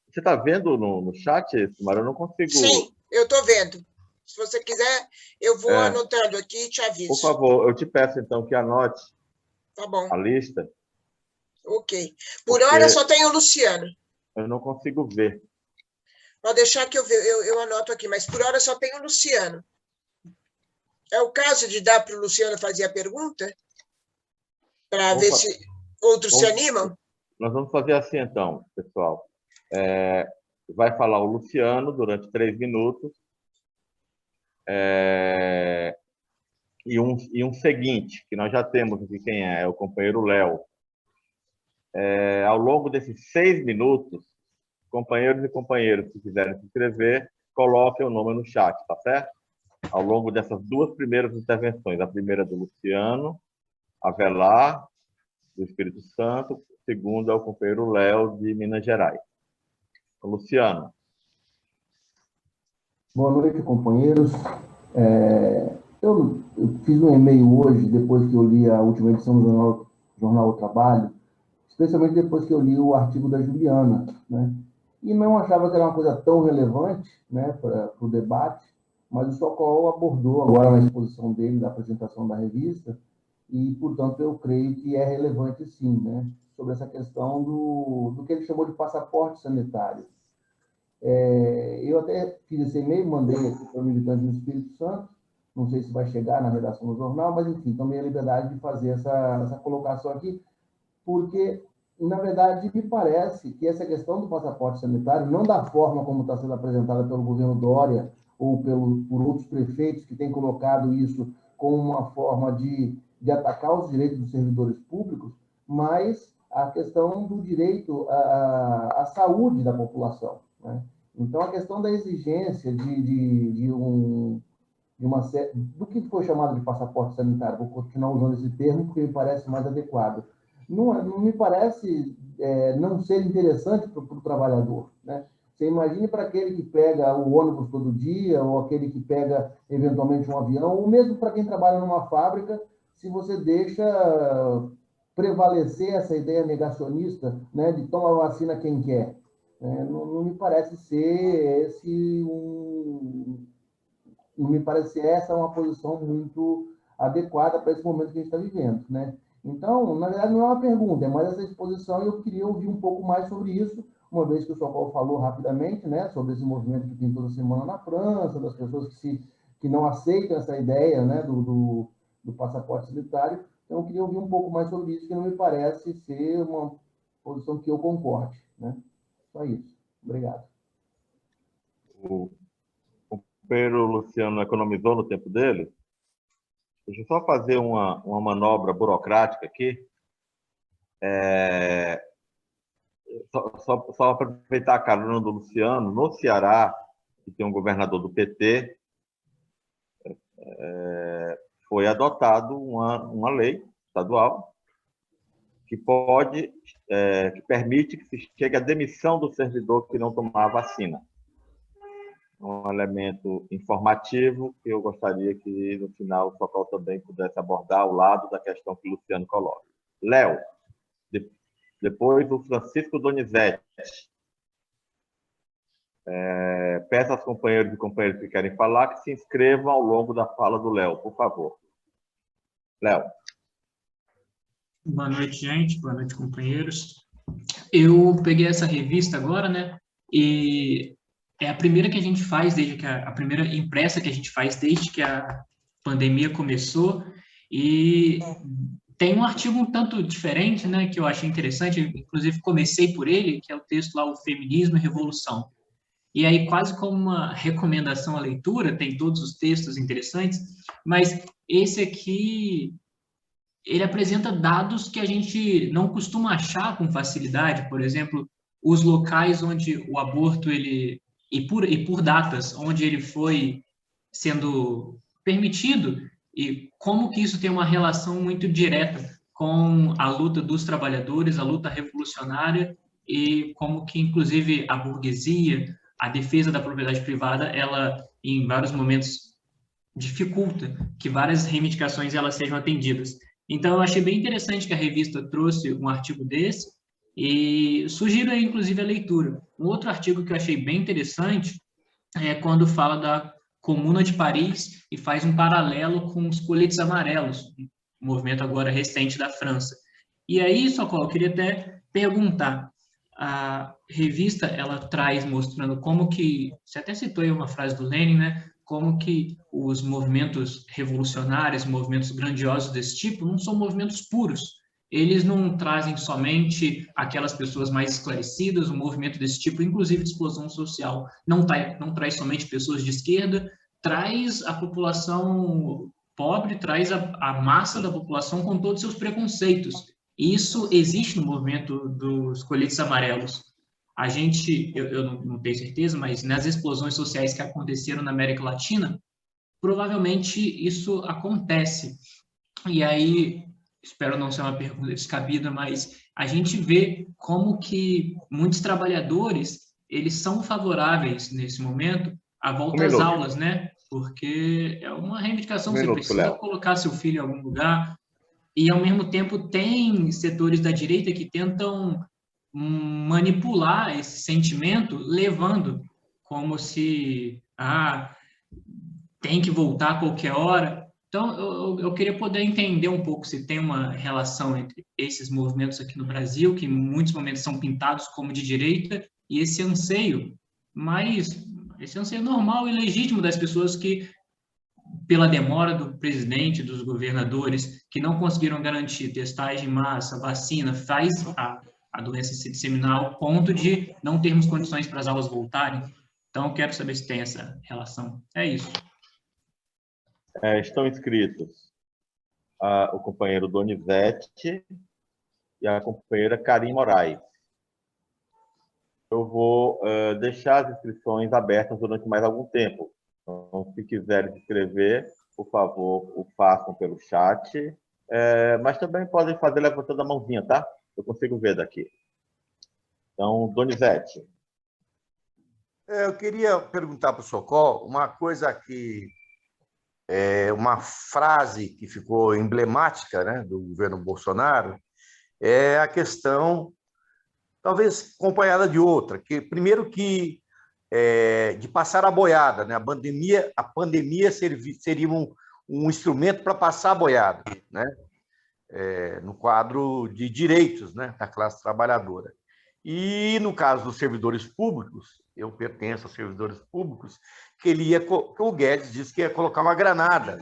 Você está vendo no chat, Sumara? Eu não consigo... Sim, eu estou vendo. Se você quiser, eu vou anotando aqui e te aviso. Por favor, eu te peço, então, que anote Tá bom. a lista. Ok. Por hora, só tem o Luciano. Eu não consigo ver. Pode deixar que eu anoto aqui, mas por hora só tem o Luciano. É o caso de dar para o Luciano fazer a pergunta? Para ver se outros se animam? Nós vamos fazer assim, então, pessoal. Vai falar o Luciano durante 3 minutos. E um seguinte, que nós já temos aqui quem é o companheiro Léo. Ao longo desses 6 minutos, companheiros e companheiras que quiserem se inscrever, coloquem o nome no chat, tá certo? Ao longo dessas 2 primeiras intervenções, a primeira do Luciano Avelar, do Espírito Santo, a segunda é o companheiro Léo, de Minas Gerais. Luciano. Boa noite, companheiros. Eu fiz um e-mail hoje, depois que eu li a última edição do Jornal O Trabalho, especialmente depois que eu li o artigo da Juliana, né? E não achava que era uma coisa tão relevante, né, para o debate, mas o Socorro abordou agora na exposição dele, da apresentação da revista, e, portanto, eu creio que é relevante sim, né, sobre essa questão do que ele chamou de passaporte sanitário. Eu até fiz esse e-mail, mandei aqui para o militante do Espírito Santo, não sei se vai chegar na redação do jornal, mas, enfim, tomei a liberdade de fazer essa colocação aqui, porque, na verdade, me parece que essa questão do passaporte sanitário, não da forma como está sendo apresentada pelo governo Dória ou por outros prefeitos que têm colocado isso como uma forma de atacar os direitos dos servidores públicos, mas a questão do direito à saúde da população, né? Então, a questão da exigência do que foi chamado de passaporte sanitário, vou continuar usando esse termo porque me parece mais adequado, não me parece não ser interessante para o trabalhador, né? Você imagine para aquele que pega o ônibus todo dia, ou aquele que pega, eventualmente, um avião, ou mesmo para quem trabalha numa fábrica, se você deixa prevalecer essa ideia negacionista, né, de tomar vacina quem quer. Não me parece ser não me parece essa uma posição muito adequada para esse momento que a gente está vivendo, né? Então, na verdade, não é uma pergunta, é mais essa exposição, e eu queria ouvir um pouco mais sobre isso, uma vez que o Socorro falou rapidamente, né, sobre esse movimento que tem toda semana na França, das pessoas que não aceitam essa ideia, né, do passaporte sanitário. Então, eu queria ouvir um pouco mais sobre isso, que não me parece ser uma posição que eu concorde, né? Só isso. Obrigado. O companheiro Luciano economizou no tempo dele? Deixa eu só fazer uma manobra burocrática aqui. Só aproveitar a carona do Luciano. No Ceará, que tem um governador do PT, foi adotado uma lei estadual que permite que se chegue à demissão do servidor que não tomar a vacina. Um elemento informativo que eu gostaria que, no final, o Socorro também pudesse abordar ao lado da questão que o Luciano coloca. Léo, depois o Francisco Donizete. Peço aos companheiros e companheiras que querem falar que se inscrevam ao longo da fala do Léo, por favor. Léo. Boa noite, gente. Boa noite, companheiros. Eu peguei essa revista agora, né? E é a primeira que a gente faz a primeira impressa que a gente faz desde que a pandemia começou, e tem um artigo um tanto diferente, né, que eu achei interessante, inclusive comecei por ele, que é o texto lá, O Feminismo e Revolução. E aí, quase como uma recomendação à leitura, tem todos os textos interessantes, mas esse aqui, ele apresenta dados que a gente não costuma achar com facilidade, por exemplo, os locais onde o aborto, e por datas, onde ele foi sendo permitido, e como que isso tem uma relação muito direta com a luta dos trabalhadores, a luta revolucionária, e como que, inclusive, a burguesia, a defesa da propriedade privada, ela, em vários momentos, dificulta que várias reivindicações elas sejam atendidas. Então, eu achei bem interessante que a revista trouxe um artigo desse, e sugiro, inclusive, a leitura. Um outro artigo que eu achei bem interessante é quando fala da Comuna de Paris e faz um paralelo com os coletes amarelos, um movimento agora recente da França. E aí, Socorro, eu queria até perguntar, a revista, ela traz mostrando como que, você até citou aí uma frase do Lenin, né? Como que os movimentos revolucionários, movimentos grandiosos desse tipo, não são movimentos puros. Eles não trazem somente aquelas pessoas mais esclarecidas, um movimento desse tipo, inclusive de explosão social, não traz somente pessoas de esquerda, traz a população pobre, traz a massa da população com todos os seus preconceitos. Isso existe no movimento dos coletes amarelos. A gente, eu não tenho certeza, mas nas explosões sociais que aconteceram na América Latina, provavelmente isso acontece. E aí, espero não ser uma pergunta descabida, mas a gente vê como que muitos trabalhadores, eles são favoráveis, nesse momento, à volta às aulas, né? Porque é uma reivindicação, você precisa colocar seu filho em algum lugar, e, ao mesmo tempo, tem setores da direita que tentam manipular esse sentimento, levando como se tem que voltar a qualquer hora. Então, eu queria poder entender um pouco se tem uma relação entre esses movimentos aqui no Brasil, que em muitos momentos são pintados como de direita, e esse anseio, mas esse anseio normal e legítimo das pessoas que, pela demora do presidente, dos governadores, que não conseguiram garantir testagem em massa, vacina, faz a doença se disseminar ao ponto de não termos condições para as aulas voltarem. Então, eu quero saber se tem essa relação. É isso. Estão inscritos o companheiro Donizete e a companheira Karim Moraes. Eu vou deixar as inscrições abertas durante mais algum tempo. Então, se quiserem se inscrever, por favor, o façam pelo chat. Mas também podem fazer levantando a mãozinha, tá? Eu consigo ver daqui. Então, Donizete. Eu queria perguntar para o Socorro uma coisa que uma frase que ficou emblemática, né, do governo Bolsonaro, é a questão, talvez acompanhada de outra, que primeiro que de passar a boiada, né? A pandemia seria um instrumento para passar a boiada, né? No quadro de direitos, né, da classe trabalhadora. E no caso dos servidores públicos, eu pertenço aos servidores públicos, que o Guedes disse que ia colocar uma granada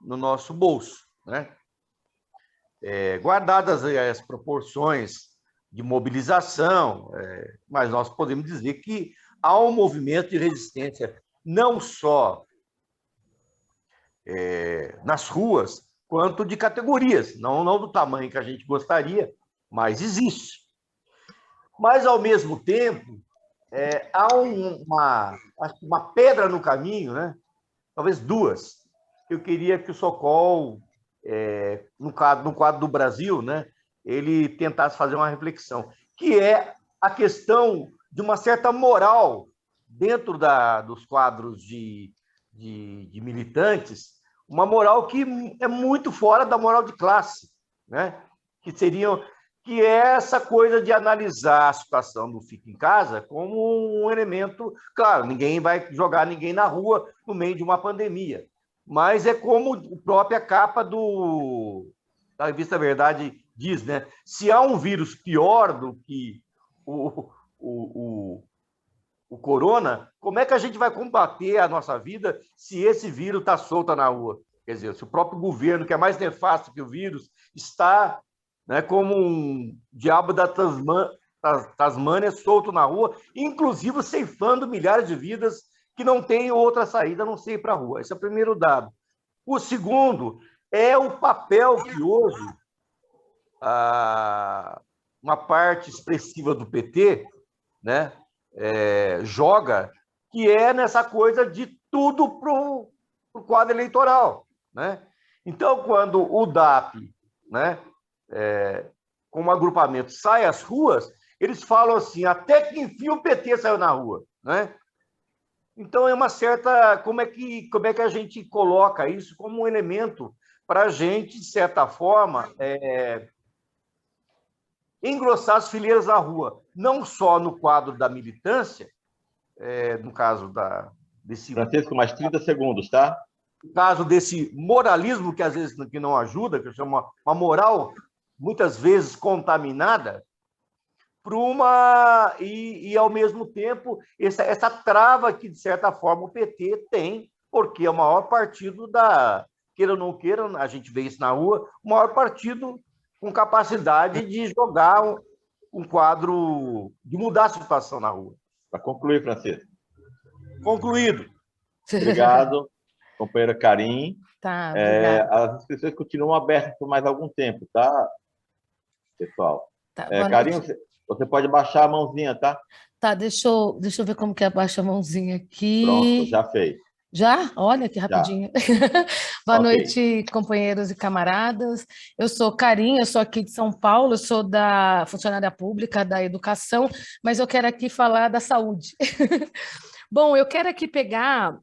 no nosso bolso, né? Guardadas as proporções de mobilização, mas nós podemos dizer que há um movimento de resistência não só nas ruas, quanto de categorias, não do tamanho que a gente gostaria, mas existe. Mas, ao mesmo tempo, há uma pedra no caminho, né? Talvez duas. Eu queria que o Sokol, no quadro do Brasil, né, ele tentasse fazer uma reflexão, que é a questão de uma certa moral dentro dos quadros de militantes, uma moral que é muito fora da moral de classe, né? Que é essa coisa de analisar a situação do fica em casa como um elemento. Claro, ninguém vai jogar ninguém na rua no meio de uma pandemia, mas é como a própria capa da revista Verdade diz, né? Se há um vírus pior do que o corona, como é que a gente vai combater a nossa vida se esse vírus está solto na rua? Quer dizer, se o próprio governo, que é mais nefasto que o vírus, está, né, como um diabo da Tasmânia solto na rua, inclusive ceifando milhares de vidas que não têm outra saída a não ser ir para a rua. Esse é o primeiro dado. O segundo é o papel que hoje uma parte expressiva do PT, né, joga, que é nessa coisa de tudo para o quadro eleitoral, né? Então, quando o DAP, né, como agrupamento, sai às ruas, eles falam assim, até que enfim o PT saiu na rua, né? Então, é uma certa... Como é que a gente coloca isso como um elemento para a gente, de certa forma, engrossar as fileiras na rua, não só no quadro da militância, no caso Francisco, mais 30 segundos, tá? caso desse moralismo que às vezes que não ajuda, que chama uma moral muitas vezes contaminada, para uma e ao mesmo tempo essa trava que de certa forma o PT tem, porque é o maior partido queira ou não queira, a gente vê isso na rua, o maior partido com capacidade de jogar um quadro, de mudar a situação na rua. Para concluir, Francisco. Concluído. Obrigado, companheira Karim. Tá, obrigada. As inscrições continuam abertas por mais algum tempo, tá, pessoal? Tá, Karim, você pode baixar a mãozinha, tá? Tá, deixa eu ver como que abaixa a mãozinha aqui. Pronto, já fez. Já? Olha que rapidinho. Boa noite, companheiros e camaradas. Eu sou Karim, eu sou aqui de São Paulo, eu sou da funcionária pública da educação, mas eu quero aqui falar da saúde. Bom, eu quero aqui pegar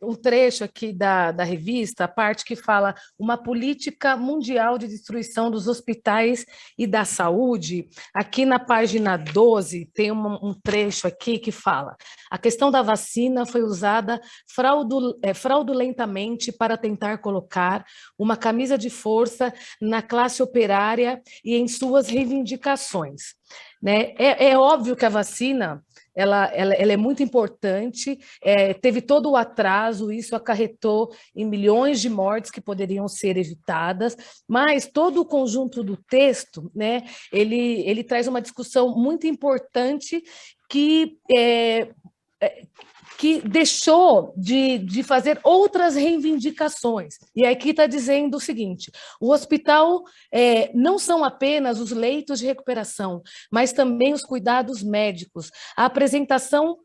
um trecho aqui da revista, a parte que fala uma política mundial de destruição dos hospitais e da saúde. Aqui na página 12 tem um trecho aqui que fala: a questão da vacina foi usada fraudulentamente para tentar colocar uma camisa de força na classe operária e em suas reivindicações. Né? É óbvio que a vacina ela é muito importante, teve todo o atraso, isso acarretou em milhões de mortes que poderiam ser evitadas, mas todo o conjunto do texto, né, ele traz uma discussão muito importante que deixou de fazer outras reivindicações. E aqui está dizendo o seguinte: o hospital não são apenas os leitos de recuperação, mas também os cuidados médicos. A apresentação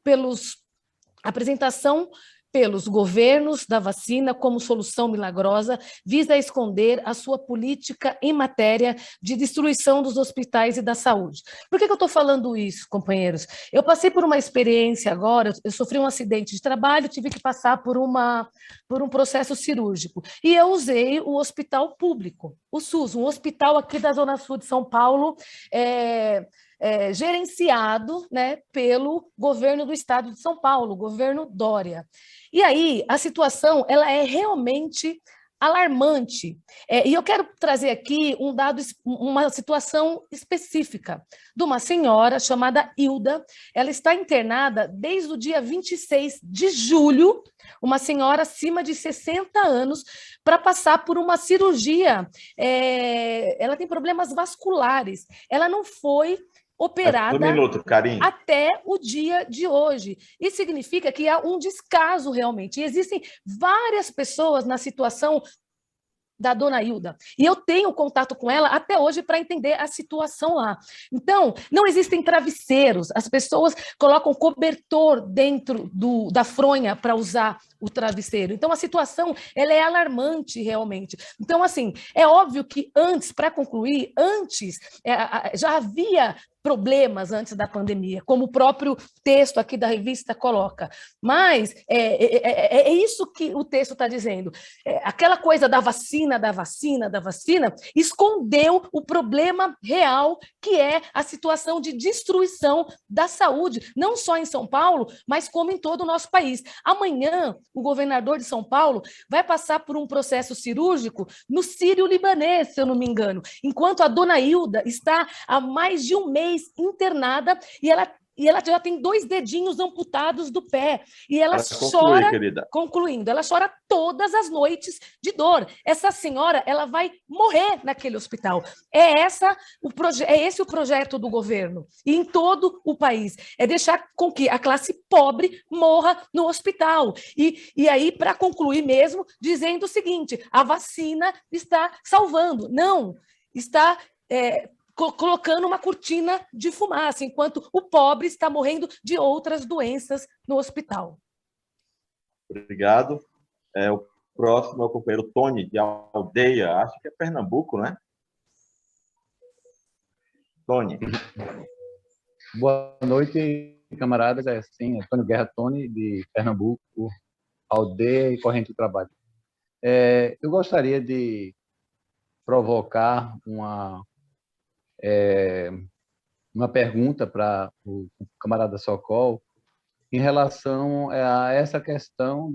pelos governos da vacina como solução milagrosa visa esconder a sua política em matéria de destruição dos hospitais e da saúde. Por que eu estou falando isso, companheiros? Eu passei por uma experiência agora, eu sofri um acidente de trabalho, tive que passar por um processo cirúrgico, e eu usei o hospital público, o SUS, um hospital aqui da Zona Sul de São Paulo, gerenciado, né, pelo governo do estado de São Paulo, governo Dória. E aí, a situação ela é realmente alarmante. E eu quero trazer aqui uma situação específica de uma senhora chamada Hilda. Ela está internada desde o dia 26 de julho, uma senhora acima de 60 anos, para passar por uma cirurgia. Ela tem problemas vasculares. Ela não foi operada até o dia de hoje. Isso significa que há um descaso realmente. E existem várias pessoas na situação da dona Hilda. E eu tenho contato com ela até hoje para entender a situação lá. Então, não existem travesseiros, as pessoas colocam cobertor dentro da fronha para usar o travesseiro. Então, a situação ela é alarmante realmente. Então, assim, é óbvio que para concluir, já havia problemas antes da pandemia, como o próprio texto aqui da revista coloca. Mas é isso que o texto está dizendo. Aquela coisa da vacina escondeu o problema real, que é a situação de destruição da saúde, não só em São Paulo, mas como em todo o nosso país. Amanhã, o governador de São Paulo vai passar por um processo cirúrgico no Sírio-Libanês, se eu não me engano, enquanto a dona Hilda está há mais de um mês internada e ela já tem 2 dedinhos amputados do pé. E ela chora, concluindo, ela chora todas as noites de dor. Essa senhora, ela vai morrer naquele hospital. É esse o projeto do governo. E em todo o país. É deixar com que a classe pobre morra no hospital. E aí, para concluir mesmo, dizendo o seguinte: a vacina está salvando. Não, está colocando uma cortina de fumaça, enquanto o pobre está morrendo de outras doenças no hospital. Obrigado. O próximo é o companheiro Tony, de Aldeia, acho que é Pernambuco, né? Tony. Boa noite, camaradas. Sim, Antônio Guerra Tony, de Pernambuco, Aldeia e Corrente do Trabalho. Eu gostaria de provocar uma pergunta para o camarada Sokol em relação a essa questão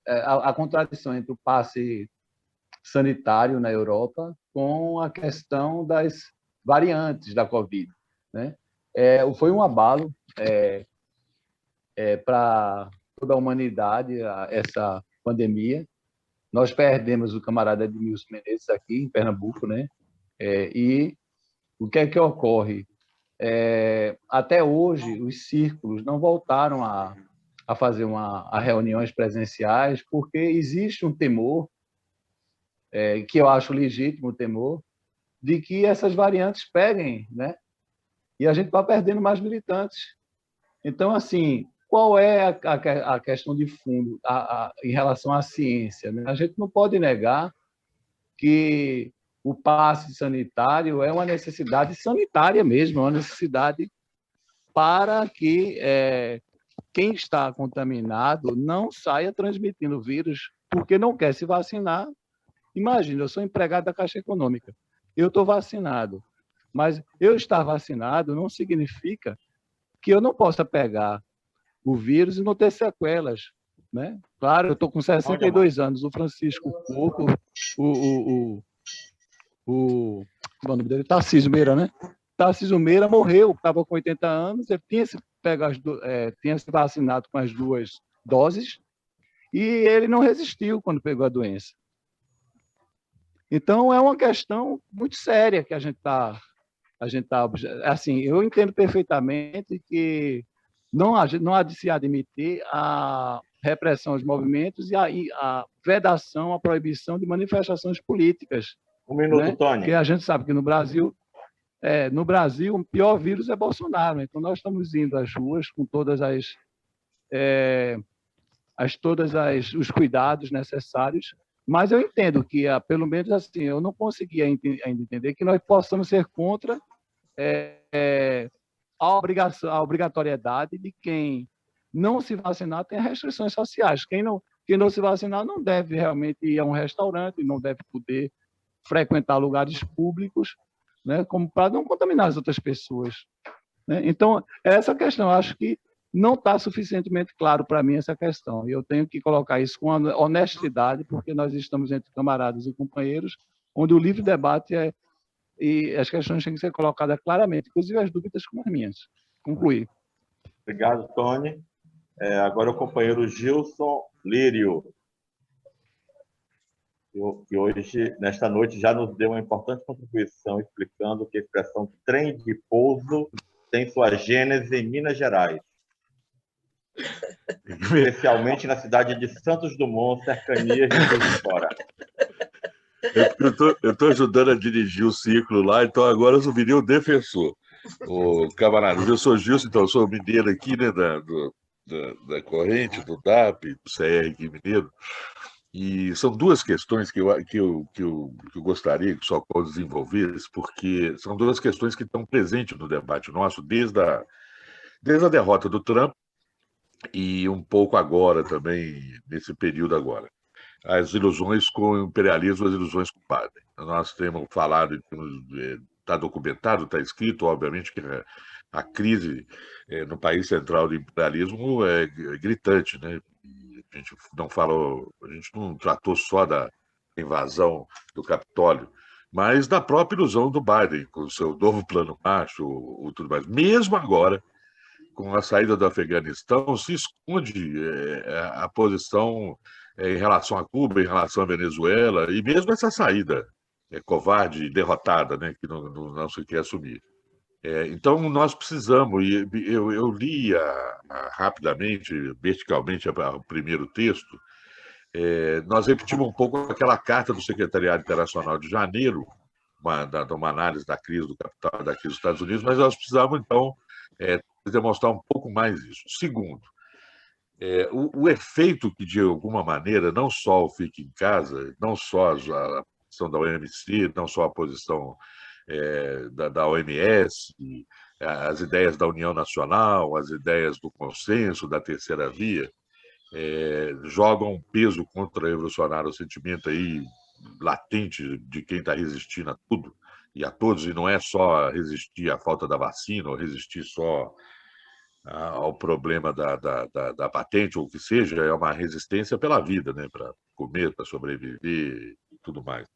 a contradição entre o passe sanitário na Europa com a questão das variantes da Covid, né? Foi um abalo para toda a humanidade essa pandemia. Nós perdemos o camarada Edmilson Menezes aqui em Pernambuco, né? E o que é que ocorre? Até hoje, os círculos não voltaram a fazer a reuniões presenciais, porque existe um temor, que eu acho legítimo o temor, de que essas variantes peguem, né? E a gente vai perdendo mais militantes. Então, assim, qual é a questão de fundo em relação à ciência, né? A gente não pode negar que o passe sanitário é uma necessidade sanitária mesmo, é uma necessidade para que quem está contaminado não saia transmitindo o vírus porque não quer se vacinar. Imagina, eu sou empregado da Caixa Econômica, eu estou vacinado, mas eu estar vacinado não significa que eu não possa pegar o vírus e não ter sequelas, né? Claro, eu estou com 62 anos, o Francisco Porco, o nome dele, Tarcísio Meira, né? Tarcísio Meira morreu, estava com 80 anos, ele tinha se vacinado com as 2 doses e ele não resistiu quando pegou a doença. Então, é uma questão muito séria que a gente tá assim, eu entendo perfeitamente que não há de se admitir a repressão aos movimentos e a vedação, a proibição de manifestações políticas. Um minuto, né? Tony. Porque a gente sabe que no Brasil o pior vírus é Bolsonaro. Então, nós estamos indo às ruas com todas os cuidados necessários, mas eu entendo que, pelo menos assim, eu não conseguia ainda entender que nós possamos ser contra a obrigatoriedade de quem não se vacinar tem restrições sociais. Quem não se vacinar não deve realmente ir a um restaurante, não deve poder frequentar lugares públicos, né, como para não contaminar as outras pessoas. Né? Então, essa questão, eu acho que não está suficientemente claro para mim essa questão. E eu tenho que colocar isso com honestidade, porque nós estamos entre camaradas e companheiros, onde o livre debate e as questões têm que ser colocadas claramente, inclusive as dúvidas como as minhas. Concluir. Obrigado, Tony. Agora o companheiro Gilson Lírio, que hoje, nesta noite, já nos deu uma importante contribuição explicando que a expressão trem de pouso tem sua gênese em Minas Gerais, especialmente na cidade de Santos Dumont, cercanias de Juiz de Fora. Eu estou ajudando a dirigir o ciclo lá, então agora eu virei o defensor. O camarada, eu sou Gilson, então eu sou mineiro aqui, né, da corrente, do DAP, do CR aqui mineiro. E são 2 questões que eu gostaria que o Socol desenvolvesse, porque são 2 questões que estão presentes no debate nosso desde a derrota do Trump e um pouco agora também, nesse período agora. As ilusões com o imperialismo, as ilusões com o Biden. Nós temos falado, está documentado, está escrito, obviamente, que a crise no país central do imperialismo é gritante, né? A gente não tratou só da invasão do Capitólio, mas da própria ilusão do Biden, com o seu novo plano Marshall, tudo mais. Mesmo agora, com a saída do Afeganistão, se esconde a posição em relação a Cuba, em relação à Venezuela, e mesmo essa saída covarde e derrotada, né, que não se quer assumir. Então, nós precisamos, e eu li rapidamente, verticalmente, o primeiro texto, nós repetimos um pouco aquela carta do Secretariado Internacional de janeiro, uma análise da crise do capital, da crise dos Estados Unidos, mas nós precisamos, então, demonstrar um pouco mais isso. Segundo, o efeito que, de alguma maneira, não só o Fique em Casa, não só a posição da OMC, não só a posição da OMS, as ideias da União Nacional, as ideias do consenso, da terceira via, jogam um peso contra-revolucionário, o sentimento aí latente de quem está resistindo a tudo e a todos, e não é só resistir à falta da vacina, ou resistir só ao problema da patente, ou o que seja, é uma resistência pela vida, né? Para comer, para sobreviver e tudo mais.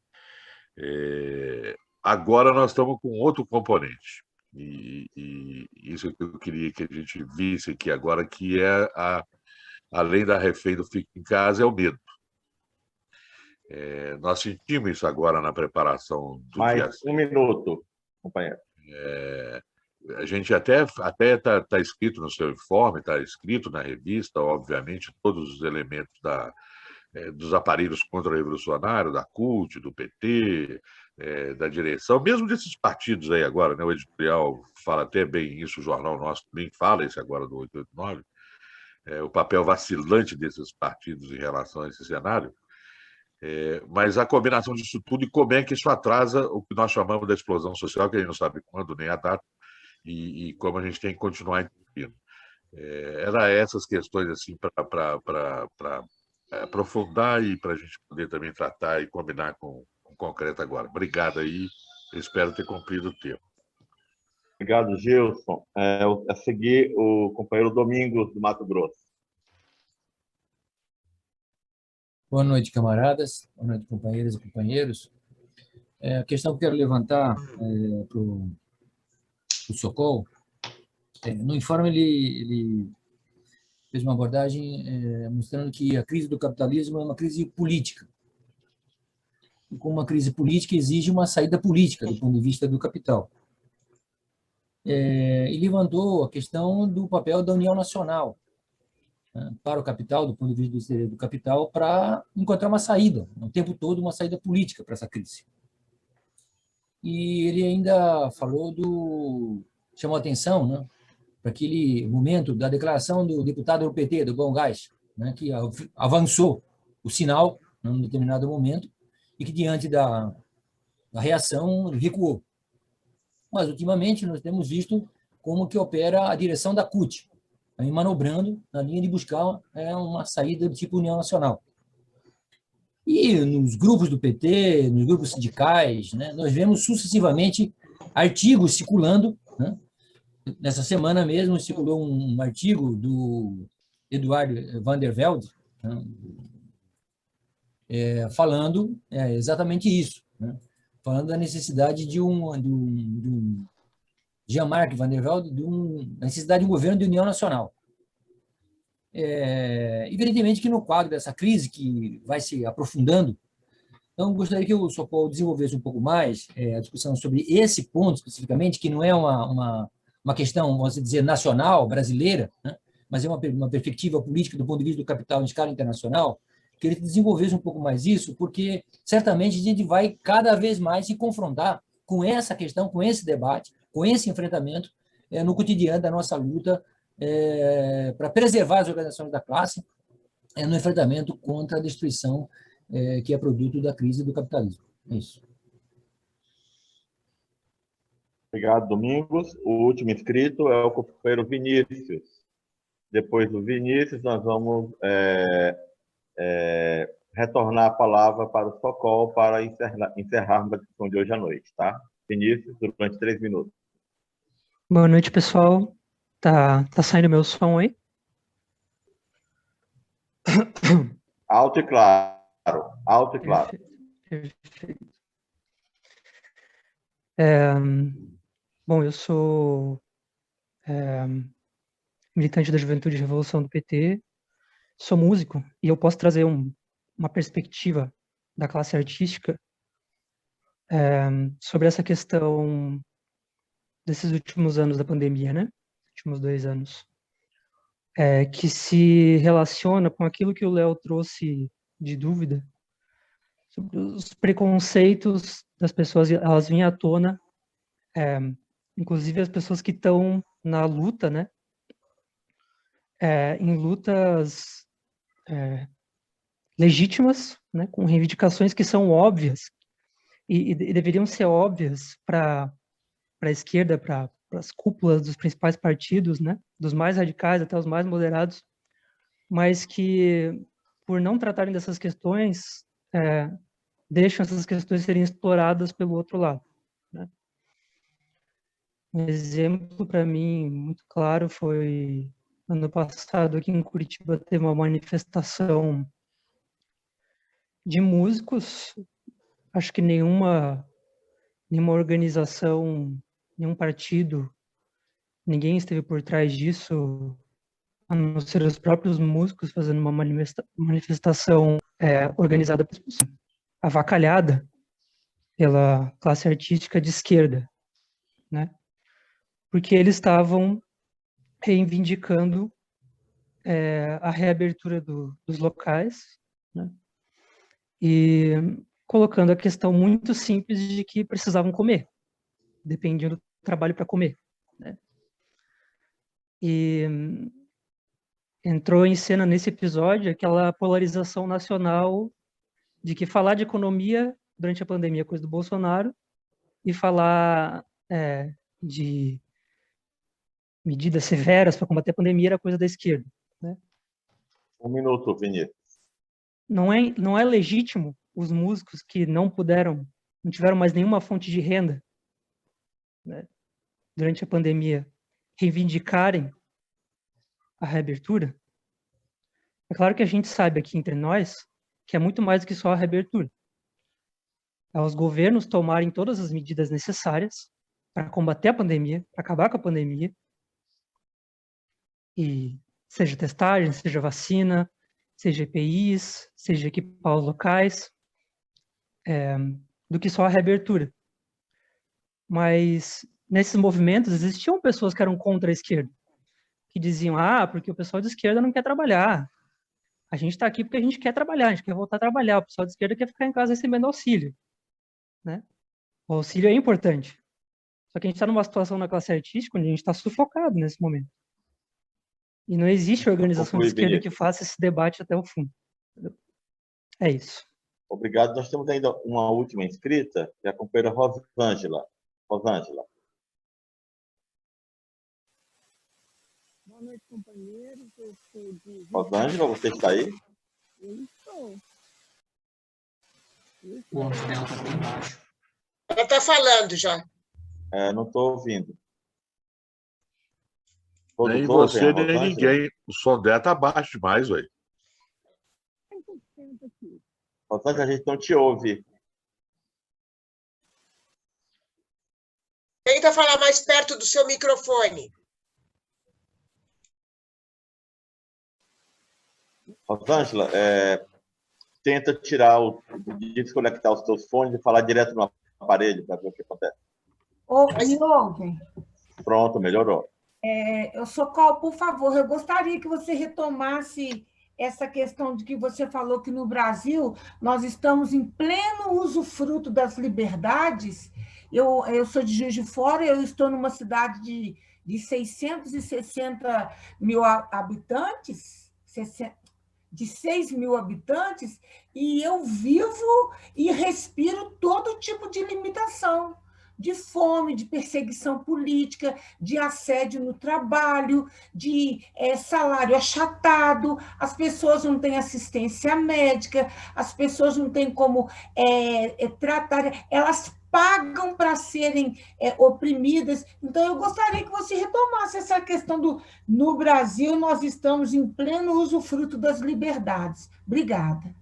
Agora nós estamos com outro componente, e isso que eu queria que a gente visse aqui agora, que é, além da refém do fica em casa, é o medo. Nós sentimos isso agora na preparação do dia. Mais um minuto, companheiro. A gente até está escrito no seu informe, está escrito na revista, obviamente, todos os elementos dos aparelhos contra-revolucionários, da CUT, do PT, da direção, mesmo desses partidos aí agora, né? O editorial fala até bem isso, o jornal nosso também fala isso agora do 889, o papel vacilante desses partidos em relação a esse cenário. Mas a combinação disso tudo e como é que isso atrasa o que nós chamamos da explosão social, que a gente não sabe quando nem a data, e como a gente tem que continuar entendendo. Era essas questões assim para aprofundar e para a gente poder também tratar e combinar com concreto agora. Obrigado aí, eu espero ter cumprido o tempo. Obrigado, Gilson. A seguir, o companheiro Domingos, do Mato Grosso. Boa noite, camaradas. Boa noite, companheiras e companheiros. A questão que eu quero levantar para o Sokol, no informe ele fez uma abordagem mostrando que a crise do capitalismo é uma crise política. E como uma crise política exige uma saída política do ponto de vista do capital. E levantou a questão do papel da União Nacional, né, para o capital, do ponto de vista do capital, para encontrar uma saída, o tempo todo uma saída política para essa crise. E ele ainda chamou a atenção, né, para aquele momento da declaração do deputado do PT, do Bom Gás, né, que avançou o sinal num determinado momento e que, diante da reação, recuou. Mas, ultimamente, nós temos visto como que opera a direção da CUT, manobrando na linha de buscar uma saída do tipo União Nacional. E nos grupos do PT, nos grupos sindicais, né, nós vemos sucessivamente artigos circulando, né? Nessa semana mesmo circulou um artigo do Eduardo van der Velde, né, falando exatamente isso, né, falando da necessidade de Jean-Marc van der Velde, da necessidade de um governo de união nacional. Evidentemente que no quadro dessa crise que vai se aprofundando, então gostaria que o Sokol desenvolvesse um pouco mais a discussão sobre esse ponto especificamente, que não é uma questão, vamos dizer, nacional, brasileira, né? Mas é uma perspectiva política do ponto de vista do capital em escala internacional, que ele desenvolvesse um pouco mais isso, porque certamente a gente vai cada vez mais se confrontar com essa questão, com esse debate, com esse enfrentamento no cotidiano da nossa luta para preservar as organizações da classe no enfrentamento contra a destruição que é produto da crise do capitalismo. É isso. Obrigado, Domingos. O último inscrito é o companheiro Vinícius. Depois do Vinícius, nós vamos retornar a palavra para o Sokol para encerrarmos a discussão de hoje à noite, tá? Vinícius, durante 3 minutos. Boa noite, pessoal. Tá saindo meu som aí? Alto e claro. Alto e claro. Perfeito. Bom, eu sou militante da Juventude de Revolução do PT, sou músico e eu posso trazer uma perspectiva da classe artística sobre essa questão desses últimos anos da pandemia, né? Últimos 2 anos, que se relaciona com aquilo que o Léo trouxe de dúvida sobre os preconceitos das pessoas, elas vêm à tona, inclusive as pessoas que estão na luta, né? Em lutas legítimas, né? Com reivindicações que são óbvias e deveriam ser óbvias para a esquerda, para as cúpulas dos principais partidos, né? Dos mais radicais até os mais moderados, mas que, por não tratarem dessas questões, deixam essas questões serem exploradas pelo outro lado, né? Um exemplo para mim muito claro foi ano passado aqui em Curitiba teve uma manifestação de músicos. Acho que nenhuma organização, nenhum partido, ninguém esteve por trás disso, a não ser os próprios músicos fazendo uma manifestação organizada, avacalhada pela classe artística de esquerda, né? Porque eles estavam reivindicando a reabertura dos locais, né? E colocando a questão muito simples de que precisavam comer, dependiam do trabalho para comer, né? E entrou em cena nesse episódio aquela polarização nacional de que falar de economia durante a pandemia é coisa do Bolsonaro e falar de medidas severas para combater a pandemia era coisa da esquerda, né? Um minuto, Vinícius. Não é legítimo os músicos que não tiveram mais nenhuma fonte de renda, né, durante a pandemia, reivindicarem a reabertura? É claro que a gente sabe aqui entre nós que é muito mais do que só a reabertura. É os governos tomarem todas as medidas necessárias para combater a pandemia, para acabar com a pandemia, e seja testagem, seja vacina, seja EPIs, seja equipar os locais, do que só a reabertura. Mas nesses movimentos existiam pessoas que eram contra a esquerda, que diziam, porque o pessoal de esquerda não quer trabalhar. A gente está aqui porque a gente quer trabalhar, a gente quer voltar a trabalhar. O pessoal de esquerda quer ficar em casa recebendo auxílio, né? O auxílio é importante. Só que a gente está numa situação na classe artística onde a gente está sufocado nesse momento. E não existe organização de esquerda que faça esse debate até o fim. É isso. Obrigado. Nós temos ainda uma última inscrita, que é a companheira Rosângela. Rosângela. Boa noite, companheiros. Eu sou de... Rosângela, você está aí? Eu estou. O áudio dela está bem baixo. Ela está falando já. Não estou ouvindo. Nem você, nem ninguém. O som dela está baixo demais, ué. Rosângela, a gente não te ouve. Tenta falar mais perto do seu microfone. Rosângela, tenta desconectar os seus fones e falar direto no aparelho para ver o que acontece. Me ouvem? Pronto, melhorou. Socorro, por favor, eu gostaria que você retomasse essa questão de que você falou que no Brasil nós estamos em pleno usufruto das liberdades. Eu sou de Juiz de Fora, eu estou numa cidade de 660 mil habitantes, de 6 mil habitantes, e eu vivo e respiro todo tipo de limitação, de fome, de perseguição política, de assédio no trabalho, de salário achatado, as pessoas não têm assistência médica, as pessoas não têm como tratar, elas pagam para serem oprimidas. Então, eu gostaria que você retomasse essa questão no Brasil, nós estamos em pleno usufruto das liberdades. Obrigada.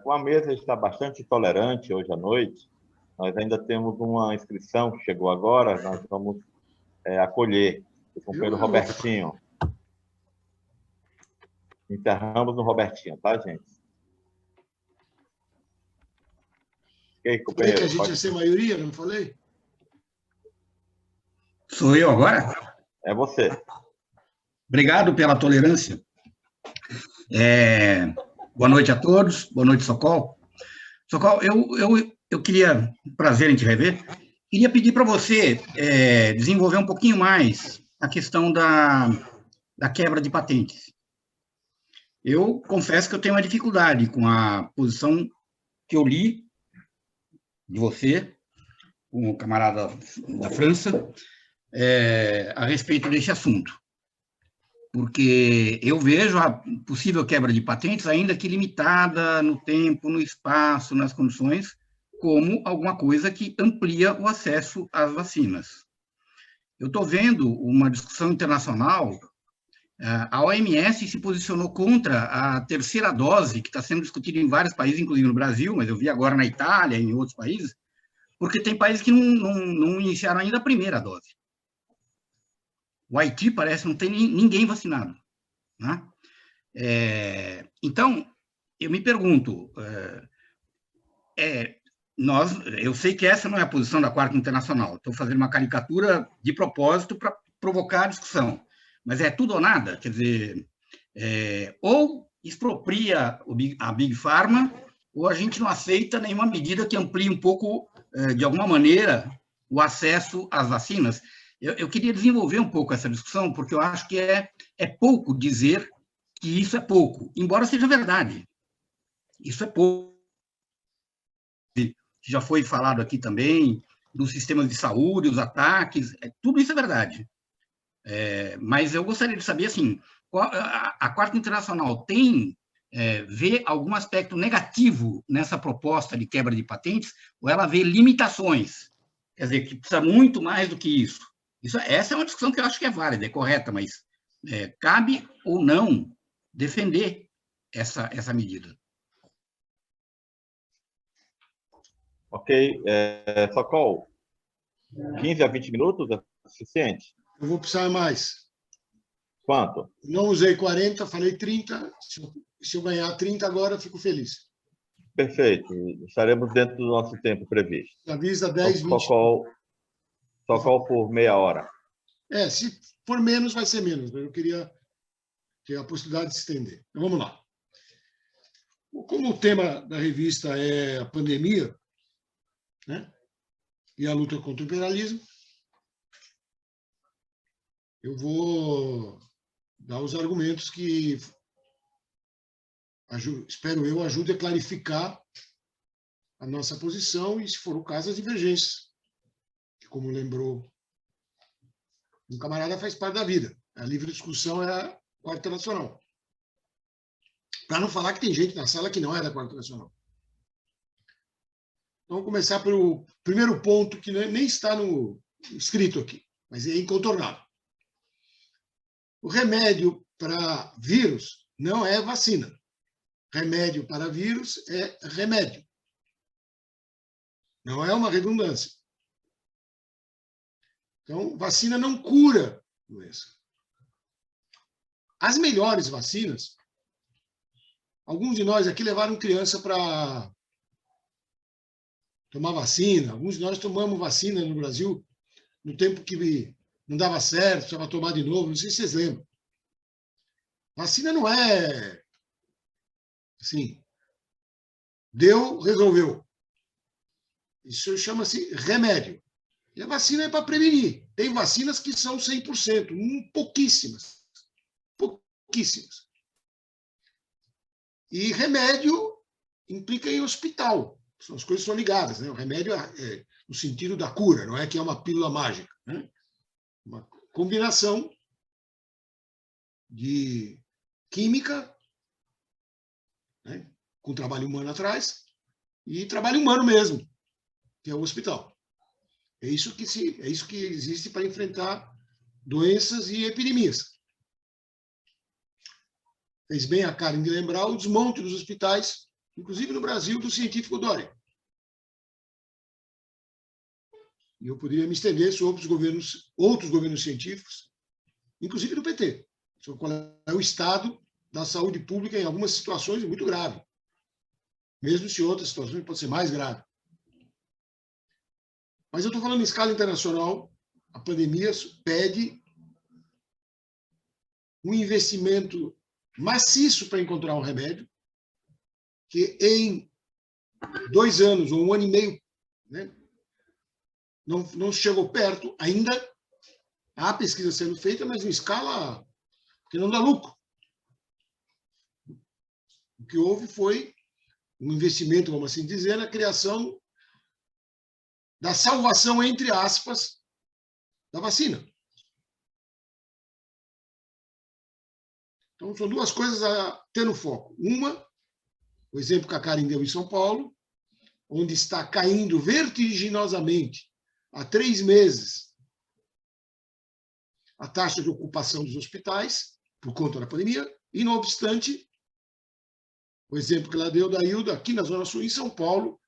Com a mesa está bastante tolerante hoje à noite. Nós ainda temos uma inscrição que chegou agora, nós vamos acolher o companheiro Robertinho. Encerramos no Robertinho, tá, gente? E aí, companheiro? Falei que a gente ia ser maioria, não falei? Sou eu agora? É você. Obrigado pela tolerância. Boa noite a todos. Boa noite, Socorro. Socorro, eu queria, prazer em te rever, queria pedir para você desenvolver um pouquinho mais a questão da quebra de patentes. Eu confesso que eu tenho uma dificuldade com a posição que eu li de você, com o camarada da França, a respeito desse assunto. Porque eu vejo a possível quebra de patentes, ainda que limitada no tempo, no espaço, nas condições, como alguma coisa que amplia o acesso às vacinas. Eu estou vendo uma discussão internacional, a OMS se posicionou contra a terceira dose, que está sendo discutida em vários países, inclusive no Brasil, mas eu vi agora na Itália e em outros países, porque tem países que não iniciaram ainda a primeira dose. O Haiti parece que não tem ninguém vacinado, né? Então, eu me pergunto, eu sei que essa não é a posição da Quarta Internacional, estou fazendo uma caricatura de propósito para provocar a discussão, mas é tudo ou nada, quer dizer, ou expropria a Big Pharma, ou a gente não aceita nenhuma medida que amplie um pouco, de alguma maneira, o acesso às vacinas. Eu queria desenvolver um pouco essa discussão, porque eu acho que é pouco dizer que isso é pouco, embora seja verdade. Isso é pouco. Já foi falado aqui também, dos sistemas de saúde, os ataques, tudo isso é verdade. Mas eu gostaria de saber, assim, a Quarta Internacional vê algum aspecto negativo nessa proposta de quebra de patentes, ou ela vê limitações? Quer dizer, que precisa muito mais do que isso. Essa é uma discussão que eu acho que é válida, é correta, mas cabe ou não defender essa medida? Ok. Sokol, 15 a 20 minutos é suficiente? Eu vou precisar mais. Quanto? Não usei 40, falei 30. Se eu ganhar 30 agora, eu fico feliz. Perfeito. Estaremos dentro do nosso tempo previsto. Avisa 10, 20. Sokol por meia hora. Se for menos, vai ser menos. Eu queria ter a possibilidade de se estender. Então, vamos lá. Como o tema da revista é a pandemia, né, e a luta contra o imperialismo, eu vou dar os argumentos que, espero eu, ajude a clarificar a nossa posição e, se for o caso, as divergências, que, como lembrou um camarada, faz parte da vida. A livre discussão é a Quarta Internacional. Para não falar que tem gente na sala que não é da Quarta Internacional. Então, vamos começar pelo primeiro ponto, que nem está no escrito aqui, mas é incontornável. O remédio para vírus não é vacina. Remédio para vírus é remédio. Não é uma redundância. Então, vacina não cura doença. As melhores vacinas, alguns de nós aqui levaram criança para tomar vacina. Alguns de nós tomamos vacina no Brasil no tempo que não dava certo, precisava tomar de novo. Não sei se vocês lembram. Vacina não é assim, deu, resolveu. Isso chama-se remédio. E a vacina é para prevenir. Tem vacinas que são 100%, pouquíssimas. Pouquíssimas. E remédio implica em hospital. As coisas são ligadas, né? O remédio é no sentido da cura, não é que é uma pílula mágica, né? Uma combinação de química, né, com trabalho humano atrás, e trabalho humano mesmo, que é o hospital. É isso que existe para enfrentar doenças e epidemias. Fez bem a Karen de lembrar o desmonte dos hospitais, inclusive no Brasil, do científico Dória. E eu poderia me estender sobre outros governos científicos, inclusive do PT, sobre qual é o estado da saúde pública em algumas situações muito grave, mesmo se outras situações podem ser mais graves. Mas eu estou falando em escala internacional, a pandemia pede um investimento maciço para encontrar um remédio, que em 2 anos ou 1 ano e meio, né, não chegou perto ainda. Há pesquisa sendo feita, mas em escala que não dá lucro. O que houve foi um investimento, vamos assim dizer, na criação da salvação, entre aspas, da vacina. Então, são 2 coisas a ter no foco. Uma, o exemplo que a Karen deu em São Paulo, onde está caindo vertiginosamente há 3 meses a taxa de ocupação dos hospitais, por conta da pandemia, e, não obstante, o exemplo que ela deu da Hilda, aqui na Zona Sul, em São Paulo,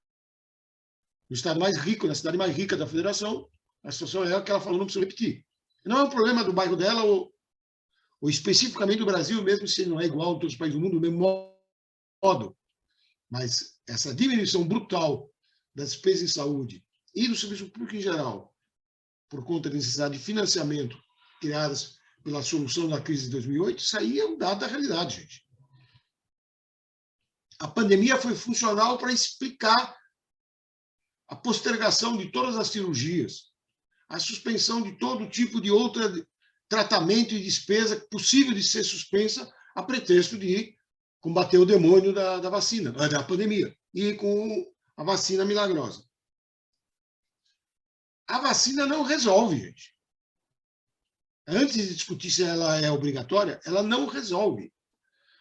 no estado mais rico, na cidade mais rica da federação, a situação é a que ela falou, não preciso repetir. Não é um problema do bairro dela ou especificamente do Brasil, mesmo se não é igual a todos os países do mundo, do mesmo modo. Mas essa diminuição brutal das despesas em saúde e do serviço público em geral, por conta da necessidade de financiamento criadas pela solução da crise de 2008, isso aí é um dado da realidade, gente. A pandemia foi funcional para explicar a postergação de todas as cirurgias, a suspensão de todo tipo de outro tratamento e despesa possível de ser suspensa a pretexto de combater o demônio da vacina, da pandemia, e com a vacina milagrosa. A vacina não resolve, gente. Antes de discutir se ela é obrigatória, ela não resolve.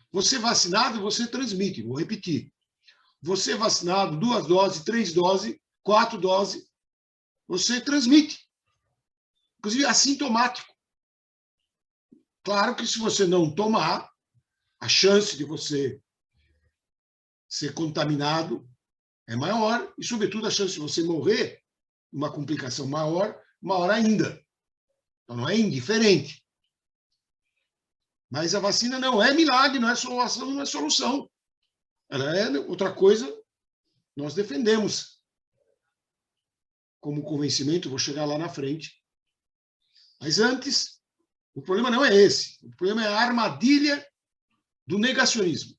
Você vacinado, você transmite. Vou repetir. Você vacinado, 2 doses, 3 doses, 4 doses, você transmite. Inclusive assintomático. Claro que se você não tomar, a chance de você ser contaminado é maior e, sobretudo, a chance de você morrer, uma complicação maior ainda. Então, não é indiferente. Mas a vacina não é milagre, não é solução, não é solução. Ela é outra coisa, nós defendemos. Como convencimento, vou chegar lá na frente. Mas antes, o problema não é esse. O problema é a armadilha do negacionismo.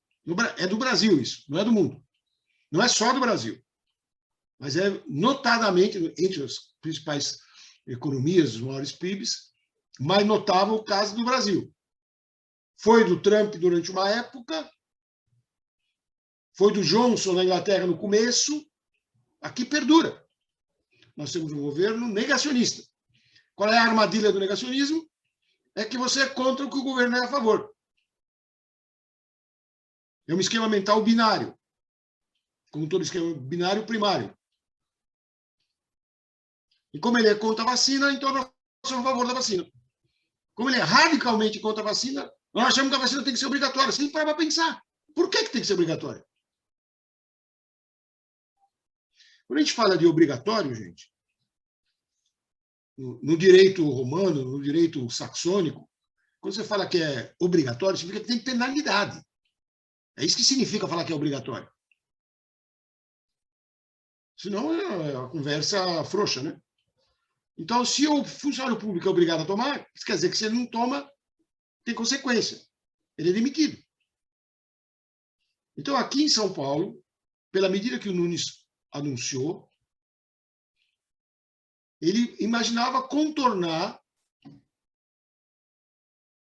É do Brasil isso, não é do mundo. Não é só do Brasil. Mas é notadamente, entre as principais economias, os maiores PIBs, mais notável o caso do Brasil. Foi do Trump durante uma época, foi do Johnson na Inglaterra no começo, aqui perdura. Nós temos um governo negacionista. Qual é a armadilha do negacionismo? É que você é contra o que o governo é a favor. É um esquema mental binário, como todo esquema binário primário. E como ele é contra a vacina, então nós somos a favor da vacina. Como ele é radicalmente contra a vacina, nós achamos que a vacina tem que ser obrigatória. Você tem que parar para pensar. Por que tem que ser obrigatória? Quando a gente fala de obrigatório, gente, no direito romano, no direito saxônico, quando você fala que é obrigatório, significa que tem penalidade. É isso que significa falar que é obrigatório. Senão é uma conversa frouxa, né? Então, se o funcionário público é obrigado a tomar, isso quer dizer que se ele não toma, tem consequência. Ele é demitido. Então, aqui em São Paulo, pela medida que o Nunes anunciou, ele imaginava contornar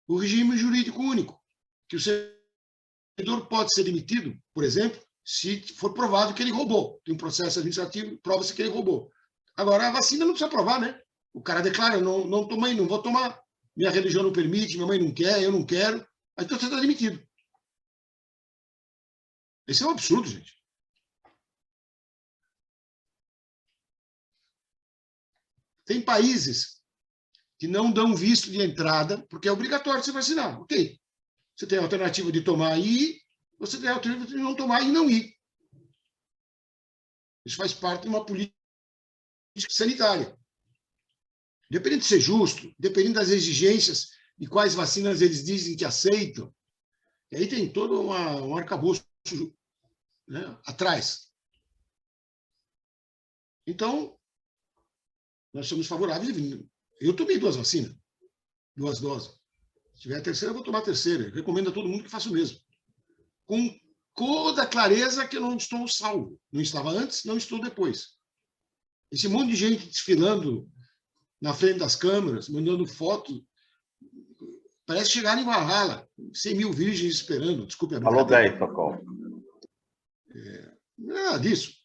o regime jurídico único, que o servidor pode ser demitido, por exemplo, se for provado que ele roubou. Tem um processo administrativo, prova-se que ele roubou. Agora, a vacina não precisa provar, né? O cara declara, não tomei, não vou tomar. Minha religião não permite, minha mãe não quer, eu não quero. Então você está demitido. Esse é um absurdo, gente. Tem países que não dão visto de entrada, porque é obrigatório se vacinar. Ok. Você tem a alternativa de tomar e ir, você tem a alternativa de não tomar e não ir. Isso faz parte de uma política sanitária. Dependendo de ser justo, dependendo das exigências de quais vacinas eles dizem que aceitam, e aí tem todo um arcabouço, né, atrás. Então, nós somos favoráveis. Eu tomei 2 vacinas, 2 doses. Se tiver a terceira, eu vou tomar a terceira. Eu recomendo a todo mundo que faça o mesmo. Com toda a clareza que eu não estou salvo. Não estava antes, não estou depois. Esse monte de gente desfilando na frente das câmeras, mandando foto, parece chegar em Valhalla, 100 mil virgens esperando. Desculpe a Falou 10, Socorro. Não é nada disso.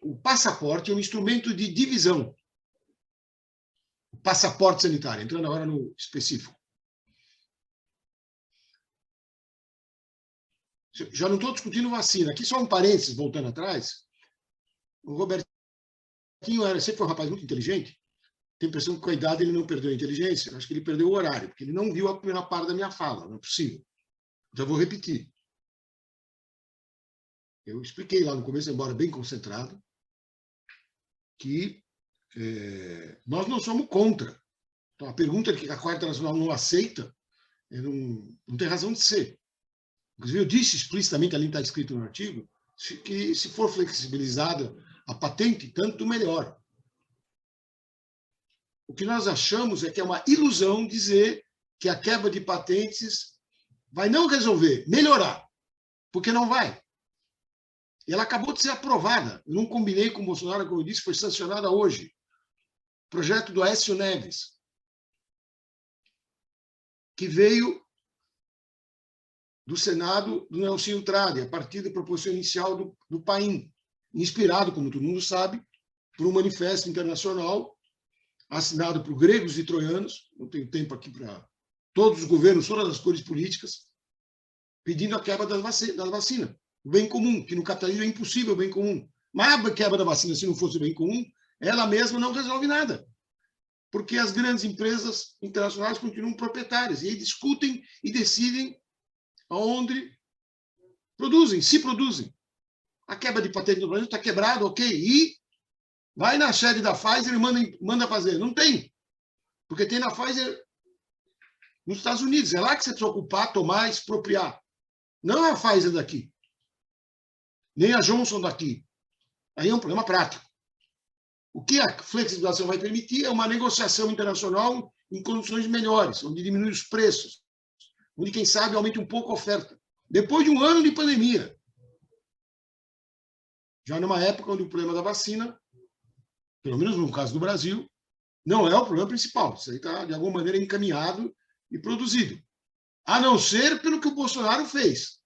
O passaporte é um instrumento de divisão. O passaporte sanitário, entrando agora no específico. Já não estou discutindo vacina. Aqui só um parênteses, voltando atrás. O Robertinho sempre foi um rapaz muito inteligente. Tenho a impressão que com a idade ele não perdeu a inteligência. Acho que ele perdeu o horário, porque ele não viu a primeira parte da minha fala. Não é possível. Já vou repetir. Eu expliquei lá no começo, embora bem concentrado, que nós não somos contra. Então, a pergunta que a Quarta Internacional não aceita não tem razão de ser. Inclusive, eu disse explicitamente, ali está escrito no artigo, que se for flexibilizada a patente, tanto melhor. O que nós achamos é que é uma ilusão dizer que a quebra de patentes vai não resolver, melhorar, porque não vai. E ela acabou de ser aprovada. Eu não combinei com o Bolsonaro, como eu disse, foi sancionada hoje. O projeto do Aécio Neves, que veio do Senado do Nelsinho Trade, a partir da proposição inicial do Paim, inspirado, como todo mundo sabe, por um manifesto internacional assinado por gregos e troianos, não tenho tempo aqui para todos os governos, todas as cores políticas, pedindo a quebra da vacina. O bem comum, que no capitalismo é impossível o bem comum. Mas a quebra da vacina, se não fosse o bem comum, ela mesma não resolve nada. Porque as grandes empresas internacionais continuam proprietárias e aí discutem e decidem aonde produzem, se produzem. A quebra de patente no Brasil está quebrada, ok. E vai na sede da Pfizer e manda fazer. Não tem. Porque tem na Pfizer nos Estados Unidos. É lá que você precisa ocupar, tomar, expropriar. Não é a Pfizer daqui. Nem a Johnson daqui. Aí é um problema prático. O que a flexibilização vai permitir é uma negociação internacional em condições melhores, onde diminui os preços, onde, quem sabe, aumente um pouco a oferta. Depois de um ano de pandemia, já numa época onde o problema da vacina, pelo menos no caso do Brasil, não é o problema principal. Isso aí está, de alguma maneira, encaminhado e produzido. A não ser pelo que o Bolsonaro fez.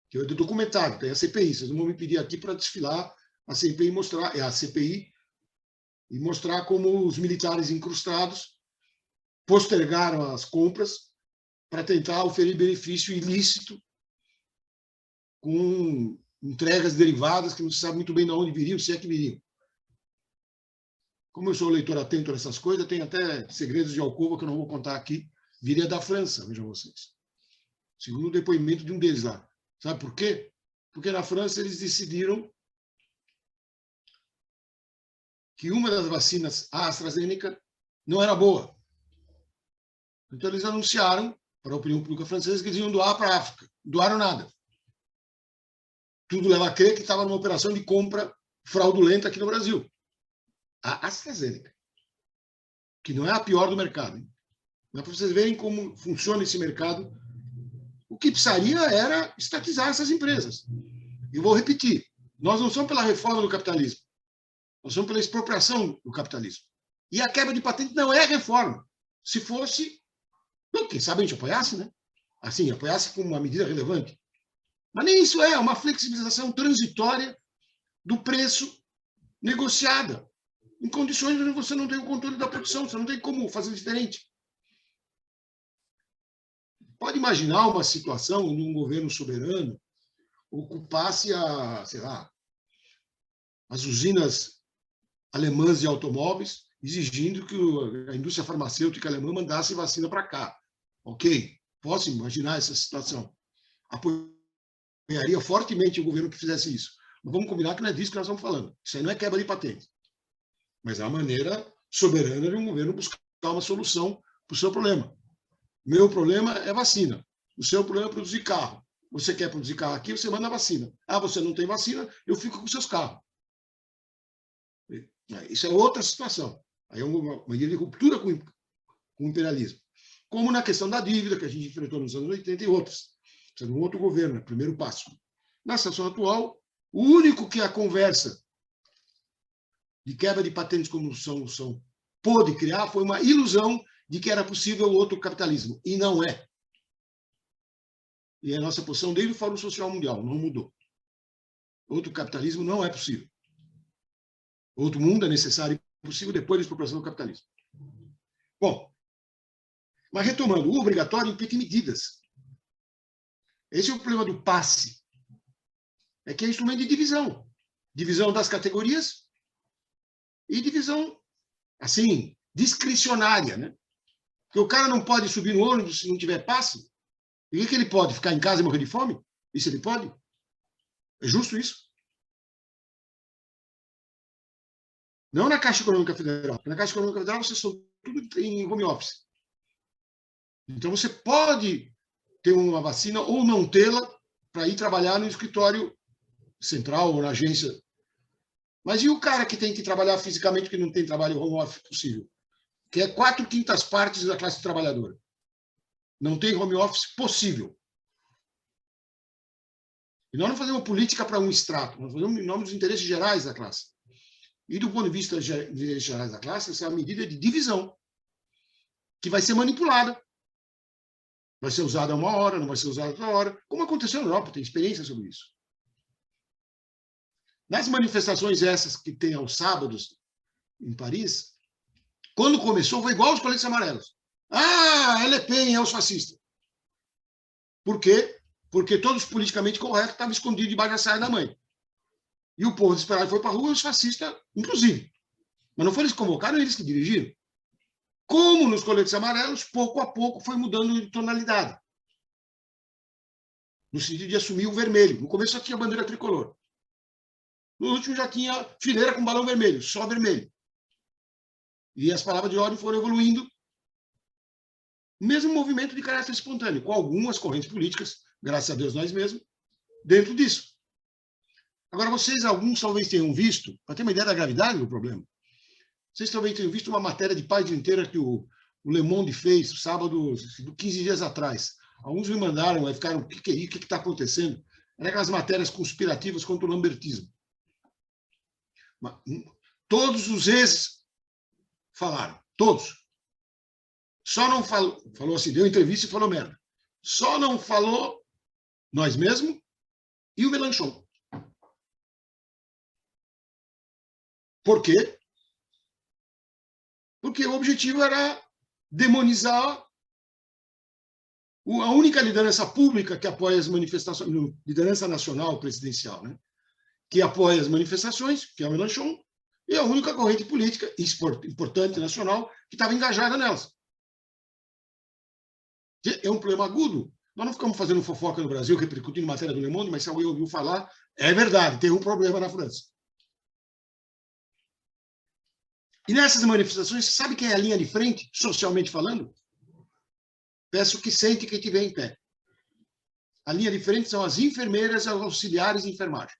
Que é documentado, tem a CPI. Vocês não vão me pedir aqui para desfilar a CPI e mostrar como os militares incrustados postergaram as compras para tentar oferir benefício ilícito com entregas derivadas que não se sabe muito bem de onde viriam, se é que viriam. Como eu sou leitor atento a essas coisas, tem até segredos de alcova que eu não vou contar aqui, viria da França, vejam vocês. Segundo o depoimento de um deles lá. Sabe por quê? Porque na França eles decidiram que uma das vacinas, a AstraZeneca, não era boa. Então eles anunciaram para a opinião pública francesa que eles iam doar para a África. Doaram nada. Tudo leva a crer que estava numa operação de compra fraudulenta aqui no Brasil. A AstraZeneca, que não é a pior do mercado. Hein? Mas para vocês verem como funciona esse mercado, o que precisaria era estatizar essas empresas. E vou repetir, nós não somos pela reforma do capitalismo, nós somos pela expropriação do capitalismo. E a quebra de patente não é reforma. Se fosse, quem sabe a gente apoiasse, né? Assim, apoiasse como uma medida relevante. Mas nem isso é uma flexibilização transitória do preço negociada, em condições onde você não tem o controle da produção, você não tem como fazer diferente. Pode imaginar uma situação onde um governo soberano ocupasse sei lá, as usinas alemãs de automóveis, exigindo que a indústria farmacêutica alemã mandasse vacina para cá. Ok, posso imaginar essa situação. Apoiaria fortemente o governo que fizesse isso. Mas vamos combinar que não é disso que nós estamos falando. Isso aí não é quebra de patente. Mas é a maneira soberana de um governo buscar uma solução para o seu problema. Meu problema é vacina. O seu problema é produzir carro. Você quer produzir carro aqui, você manda vacina. Ah, você não tem vacina, eu fico com seus carros. Isso é outra situação. Aí é uma medida de ruptura com o imperialismo. Como na questão da dívida, que a gente enfrentou nos anos 80 e outras. Isso é um outro governo, primeiro passo. Na situação atual, o único que a conversa de quebra de patentes como solução pôde criar foi uma ilusão de que era possível outro capitalismo. E não é. E a nossa posição desde o Fórum Social Mundial não mudou. Outro capitalismo não é possível. Outro mundo é necessário e possível depois da expropriação do capitalismo. Bom, mas retomando, o obrigatório implica em medidas. Esse é o problema do passe. É que é instrumento de divisão. Divisão das categorias e divisão, assim, discricionária, né? Porque o cara não pode subir no ônibus se não tiver passe. E o que ele pode? Ficar em casa e morrer de fome? Isso ele pode? É justo isso? Não na Caixa Econômica Federal. Na Caixa Econômica Federal vocês são tudo em home office. Então você pode ter uma vacina ou não tê-la para ir trabalhar no escritório central ou na agência. Mas e o cara que tem que trabalhar fisicamente, que não tem trabalho home office possível? Que é 4/5 da classe trabalhadora. Não tem home office possível. E nós não fazemos política para um extrato, nós fazemos em nome dos interesses gerais da classe. E do ponto de vista dos interesses gerais da classe, essa é uma medida de divisão, que vai ser manipulada. Vai ser usada uma hora, não vai ser usada outra hora, como aconteceu na Europa, tem experiência sobre isso. Nas manifestações essas que tem aos sábados em Paris, quando começou foi igual aos coletes amarelos. Ah, Le Pen é os fascistas. Por quê? Porque todos politicamente corretos estavam escondidos debaixo da saia da mãe. E o povo desesperado foi para a rua, os fascistas, inclusive. Mas não foram eles que convocaram, eles que dirigiram. Como nos coletes amarelos, pouco a pouco foi mudando de tonalidade. No sentido de assumir o vermelho. No começo só tinha bandeira tricolor. No último já tinha fileira com balão vermelho, só vermelho. E as palavras de ordem foram evoluindo. Mesmo movimento de caráter espontâneo, com algumas correntes políticas, graças a Deus nós mesmos, dentro disso. Agora, vocês, alguns talvez tenham visto, para ter uma ideia da gravidade do problema, vocês talvez tenham visto uma matéria de página inteira que o Le Monde fez, sábado, 15 dias atrás. Alguns me mandaram, aí ficaram, o que é isso? O que está acontecendo? Eram aquelas matérias conspirativas contra o lambertismo. Todos os ex falaram, todos. Só não falou assim, deu entrevista e falou merda. Só não falou nós mesmos e o Mélenchon. Por quê? Porque o objetivo era demonizar a única liderança pública que apoia as manifestações, liderança nacional presidencial, né? Que apoia as manifestações, que é o Mélenchon, e a única corrente política importante nacional que estava engajada nelas. É um problema agudo. Nós não ficamos fazendo fofoca no Brasil, repercutindo matéria do Le Monde, mas se alguém ouviu falar, é verdade, tem um problema na França. E nessas manifestações, sabe quem é a linha de frente, socialmente falando? Peço que sente quem estiver em pé. A linha de frente são as enfermeiras e os auxiliares de enfermagem.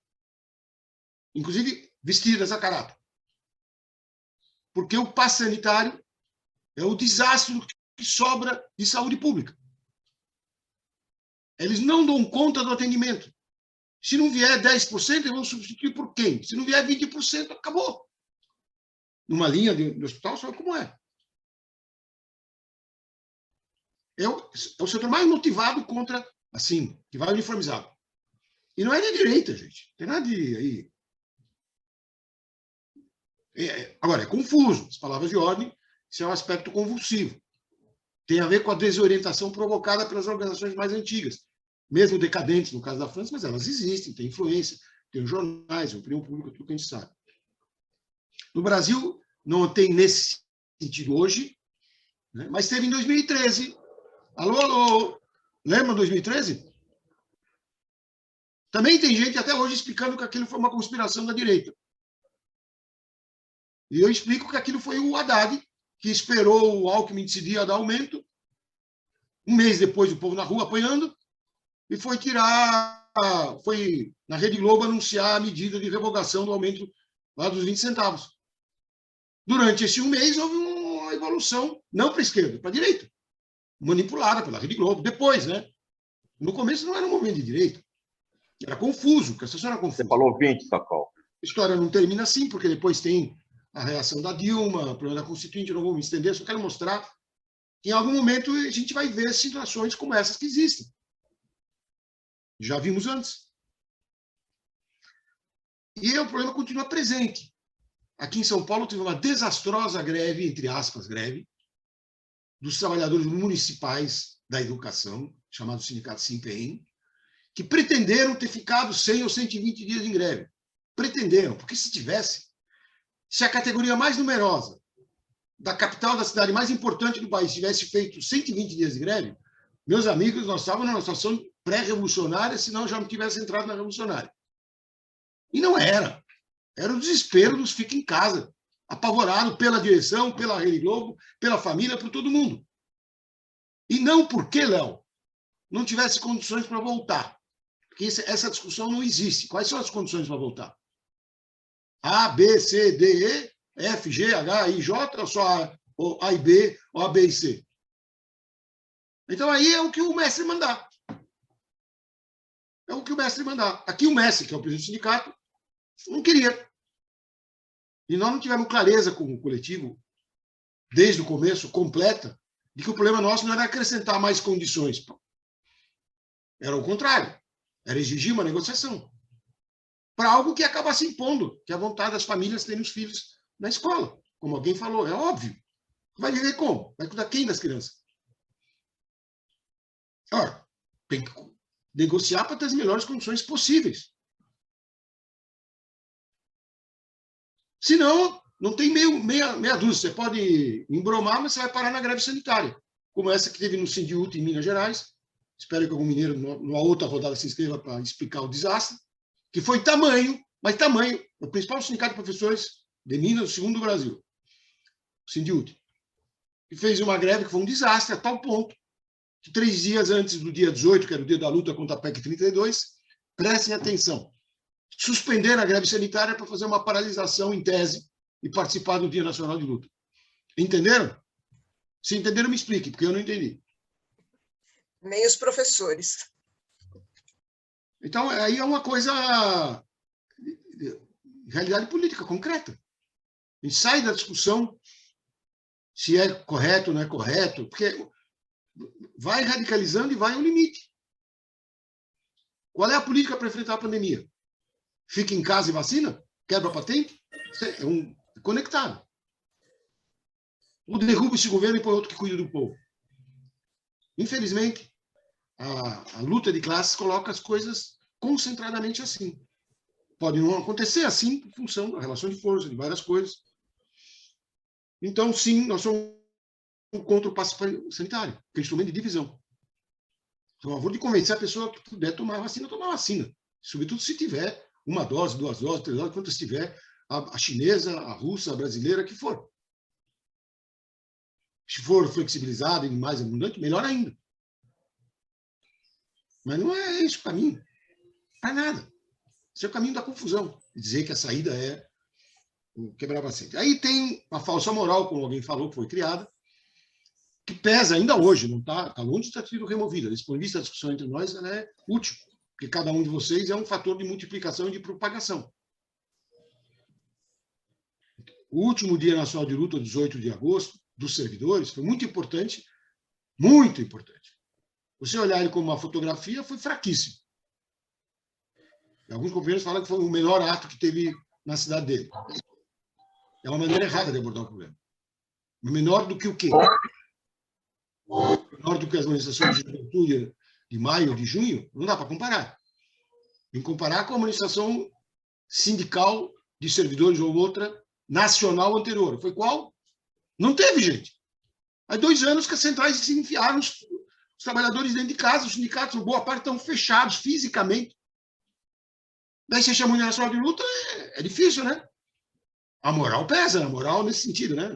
Inclusive, vestidas a caráter. Porque o passe sanitário é o desastre que sobra de saúde pública. Eles não dão conta do atendimento. Se não vier 10%, eles vão substituir por quem? Se não vier 20%, acabou. Numa linha do hospital, sabe como é? É o setor mais motivado contra, assim, que vai uniformizado. E não é de direita, gente. Não tem nada de aí. Agora, é confuso. As palavras de ordem, isso é um aspecto convulsivo. Tem a ver com a desorientação provocada pelas organizações mais antigas, mesmo decadentes, no caso da França, mas elas existem, têm influência, tem os jornais, a opinião pública, tudo que a gente sabe. No Brasil, não tem nesse sentido hoje, né? Mas teve em 2013. Alô, alô, lembra 2013? Também tem gente até hoje explicando que aquilo foi uma conspiração da direita. E eu explico que aquilo foi o Haddad, que esperou o Alckmin decidir a dar aumento, um mês depois o povo na rua apanhando, e foi na Rede Globo anunciar a medida de revogação do aumento lá dos 20 centavos. Durante esse um mês houve uma evolução, não para a esquerda, para a direita, manipulada pela Rede Globo. Depois, né? No começo não era um movimento de direita. Era confuso, porque a situação era confusa. Você falou 20, Sacol. A história não termina assim, porque depois tem a reação da Dilma, o problema da Constituinte, eu não vou me estender, só quero mostrar que em algum momento a gente vai ver situações como essas que existem. Já vimos antes. E o problema continua presente. Aqui em São Paulo teve uma desastrosa greve, entre aspas, greve, dos trabalhadores municipais da educação, chamado Sindicato Simpeim, que pretenderam ter ficado 100 ou 120 dias em greve. Pretenderam, porque se a categoria mais numerosa da capital da cidade mais importante do país tivesse feito 120 dias de greve, meus amigos, nós estávamos numa situação pré-revolucionária, senão já não tivesse entrado na revolucionária. E não era. Era o desespero dos fica em casa, apavorado pela direção, pela Rede Globo, pela família, por todo mundo. E não porque, Léo, não tivesse condições para voltar. Porque essa discussão não existe. Quais são as condições para voltar? A, B, C, D, E, F, G, H, I, J, ou só A e B, ou A, B e C? Então, aí é o que o mestre mandar. É o que o mestre mandar. Aqui o mestre, que é o presidente do sindicato, não queria. E nós não tivemos clareza com o coletivo, desde o começo, completa, de que o problema nosso não era acrescentar mais condições. Era o contrário. Era exigir uma negociação para algo que acaba se impondo, que é a vontade das famílias terem os filhos na escola. Como alguém falou, é óbvio. Vai viver como? Vai cuidar quem das crianças? Ora, tem que negociar para ter as melhores condições possíveis. Senão, não tem meia dúzia. Você pode embromar, mas você vai parar na greve sanitária, como essa que teve no Sindiúti, em Minas Gerais. Espero que algum mineiro, numa outra rodada, se inscreva para explicar o desastre, que foi tamanho, o principal sindicato de professores de Minas, o segundo do Brasil, o Sindiúti, que fez uma greve que foi um desastre, a tal ponto que 3 dias antes do dia 18, que era o dia da luta contra a PEC 32, prestem atenção, suspenderam a greve sanitária para fazer uma paralisação em tese e participar do Dia Nacional de Luta. Entenderam? Se entenderam, me explique, porque eu não entendi. Nem os professores. Então, aí é uma coisa, realidade política concreta. A gente sai da discussão se é correto ou não é correto, porque vai radicalizando e vai ao limite. Qual é a política para enfrentar a pandemia? Fica em casa e vacina? Quebra a patente? É conectado. Ou derruba esse governo e põe outro que cuida do povo. Infelizmente, a luta de classes coloca as coisas concentradamente assim. Pode não acontecer assim, em função da relação de força, de várias coisas. Então, sim, nós somos contra o passe sanitário, que é um instrumento de divisão. Sou a favor de convencer a pessoa que puder tomar vacina. Sobretudo se tiver 1 dose, 2 doses, 3 doses, quantas tiver, a chinesa, a russa, a brasileira, que for. Se for flexibilizado e mais abundante, melhor ainda. Mas não é esse o caminho. Para nada. Esse é o caminho da confusão. Dizer que a saída é quebrar vacina. Aí tem a falsa moral, como alguém falou, que foi criada, que pesa ainda hoje, não está longe de estar sido removida. Desse ponto de vista, a discussão entre nós ela é útil, porque cada um de vocês é um fator de multiplicação e de propagação. O último Dia Nacional de Luta, 18 de agosto, dos servidores, foi muito importante, muito importante. Você olhar ele como uma fotografia, foi fraquíssimo. Alguns companheiros falam que foi o melhor ato que teve na cidade dele. É uma maneira errada de abordar o problema. Menor do que o quê? Menor do que as manifestações de juventude de maio, de junho? Não dá para comparar. Tem que comparar com a manifestação sindical de servidores ou outra nacional anterior. Foi qual? Não teve, gente. Há 2 anos que as centrais se enfiaram os trabalhadores dentro de casa, os sindicatos, boa parte, estão fechados fisicamente. Daí você chama o Dia Nacional de Luta, é difícil, né? A moral pesa, a moral nesse sentido, né?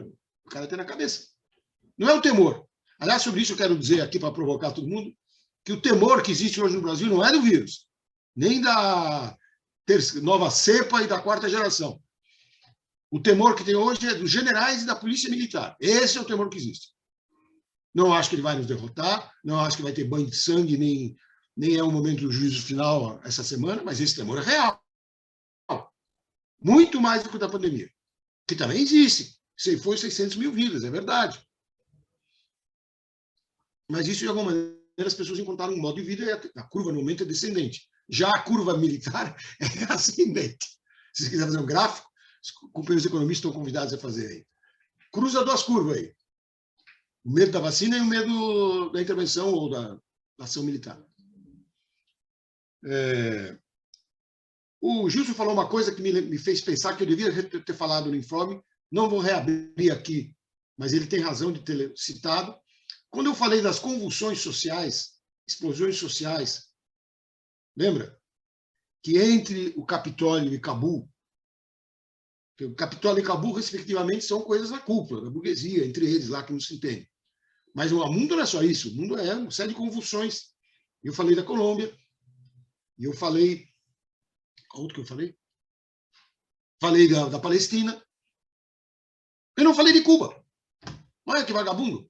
O cara tem na cabeça. Não é o temor. Aliás, sobre isso eu quero dizer aqui, para provocar todo mundo, que o temor que existe hoje no Brasil não é do vírus, nem da nova cepa e da 4ª geração. O temor que tem hoje é dos generais e da polícia militar. Esse é o temor que existe. Não acho que ele vai nos derrotar, não acho que vai ter banho de sangue, nem é o momento do juízo final essa semana, mas esse temor é real. Muito mais do que o da pandemia, que também existe. Foi 600 mil vidas, é verdade. Mas isso, de alguma maneira, as pessoas encontraram um modo de vida e a curva, no momento, é descendente. Já a curva militar é ascendente. Se você quiser fazer um gráfico, os companheiros economistas estão convidados a fazer aí. Cruza 2 curvas aí. O medo da vacina e o medo da intervenção ou da ação militar. O Gilson falou uma coisa que me fez pensar que eu devia ter falado no informe, não vou reabrir aqui, mas ele tem razão de ter citado. Quando eu falei das convulsões sociais, explosões sociais, lembra? Que entre o Capitólio e Cabul, que o Capitólio e Cabul, respectivamente, são coisas na cúpula, da burguesia, entre eles lá, que não se entende. Mas o mundo não é só isso, o mundo é uma série de convulsões. Eu falei da Colômbia, e eu falei... Qual outro que eu falei? Falei da Palestina. Eu não falei de Cuba. Olha que vagabundo.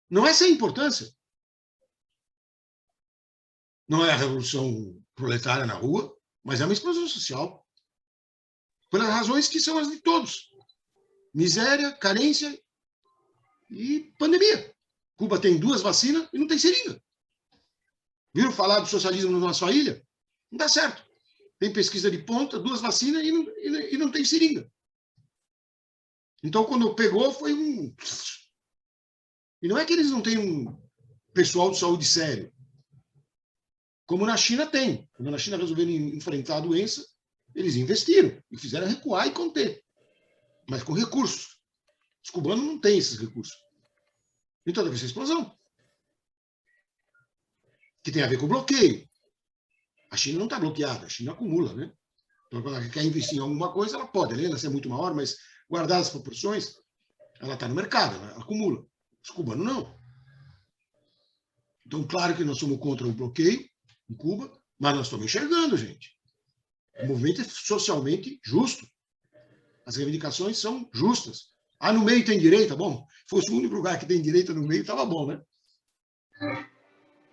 Não é sem importância. Não é a revolução proletária na rua, mas é uma explosão social. Pelas razões que são as de todos. Miséria, carência e pandemia. Cuba tem 2 vacinas e não tem seringa. Viram falar do socialismo na sua ilha? Não dá certo. Tem pesquisa de ponta, 2 vacinas e não tem seringa. Então, quando pegou, foi um... E não é que eles não têm um pessoal de saúde sério. Como na China tem. Quando na China resolveram enfrentar a doença, eles investiram e fizeram recuar e conter. Mas com recursos. Os cubanos não têm esses recursos. Então deve ser explosão. Que tem a ver com o bloqueio. A China não está bloqueada, a China acumula, né? Então, quando ela quer investir em alguma coisa, ela pode, ela ser muito maior, mas guardar as proporções, ela está no mercado, ela acumula. Os cubanos não. Então, claro que nós somos contra o bloqueio em Cuba, mas nós estamos enxergando, gente. O movimento é socialmente justo. As reivindicações são justas. Ah, no meio tem direita? Bom, se fosse o único lugar que tem direita no meio, estava bom, né?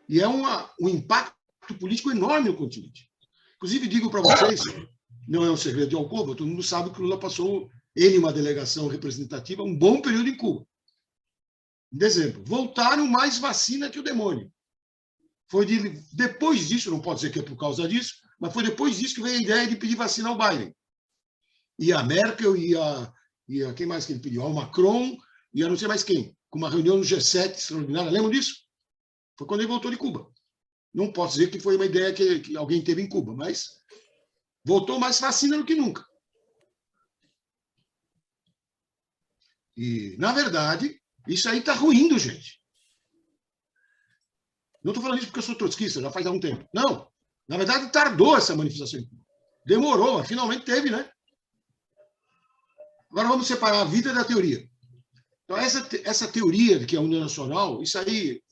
E é um impacto político enorme no continente. Inclusive, digo para vocês, não é um segredo de alcova, todo mundo sabe que o Lula passou, ele e uma delegação representativa, um bom período em Cuba. Em dezembro. Voltaram mais vacina que o demônio. Depois disso, não pode dizer que é por causa disso, mas foi depois disso que veio a ideia de pedir vacina ao Biden. E a Merkel, e a quem mais que ele pediu? Ao Macron, e a não sei mais quem, com uma reunião no G7 extraordinária. Lembram disso? Foi quando ele voltou de Cuba. Não posso dizer que foi uma ideia que alguém teve em Cuba, mas voltou mais vacina do que nunca. E, na verdade, isso aí está ruindo, gente. Não estou falando isso porque eu sou trotskista, já faz algum tempo. Não. Na verdade, tardou essa manifestação em Cuba. Demorou, mas finalmente teve, né? Agora vamos separar a vida da teoria. Então, essa teoria de que a União Nacional, isso aí...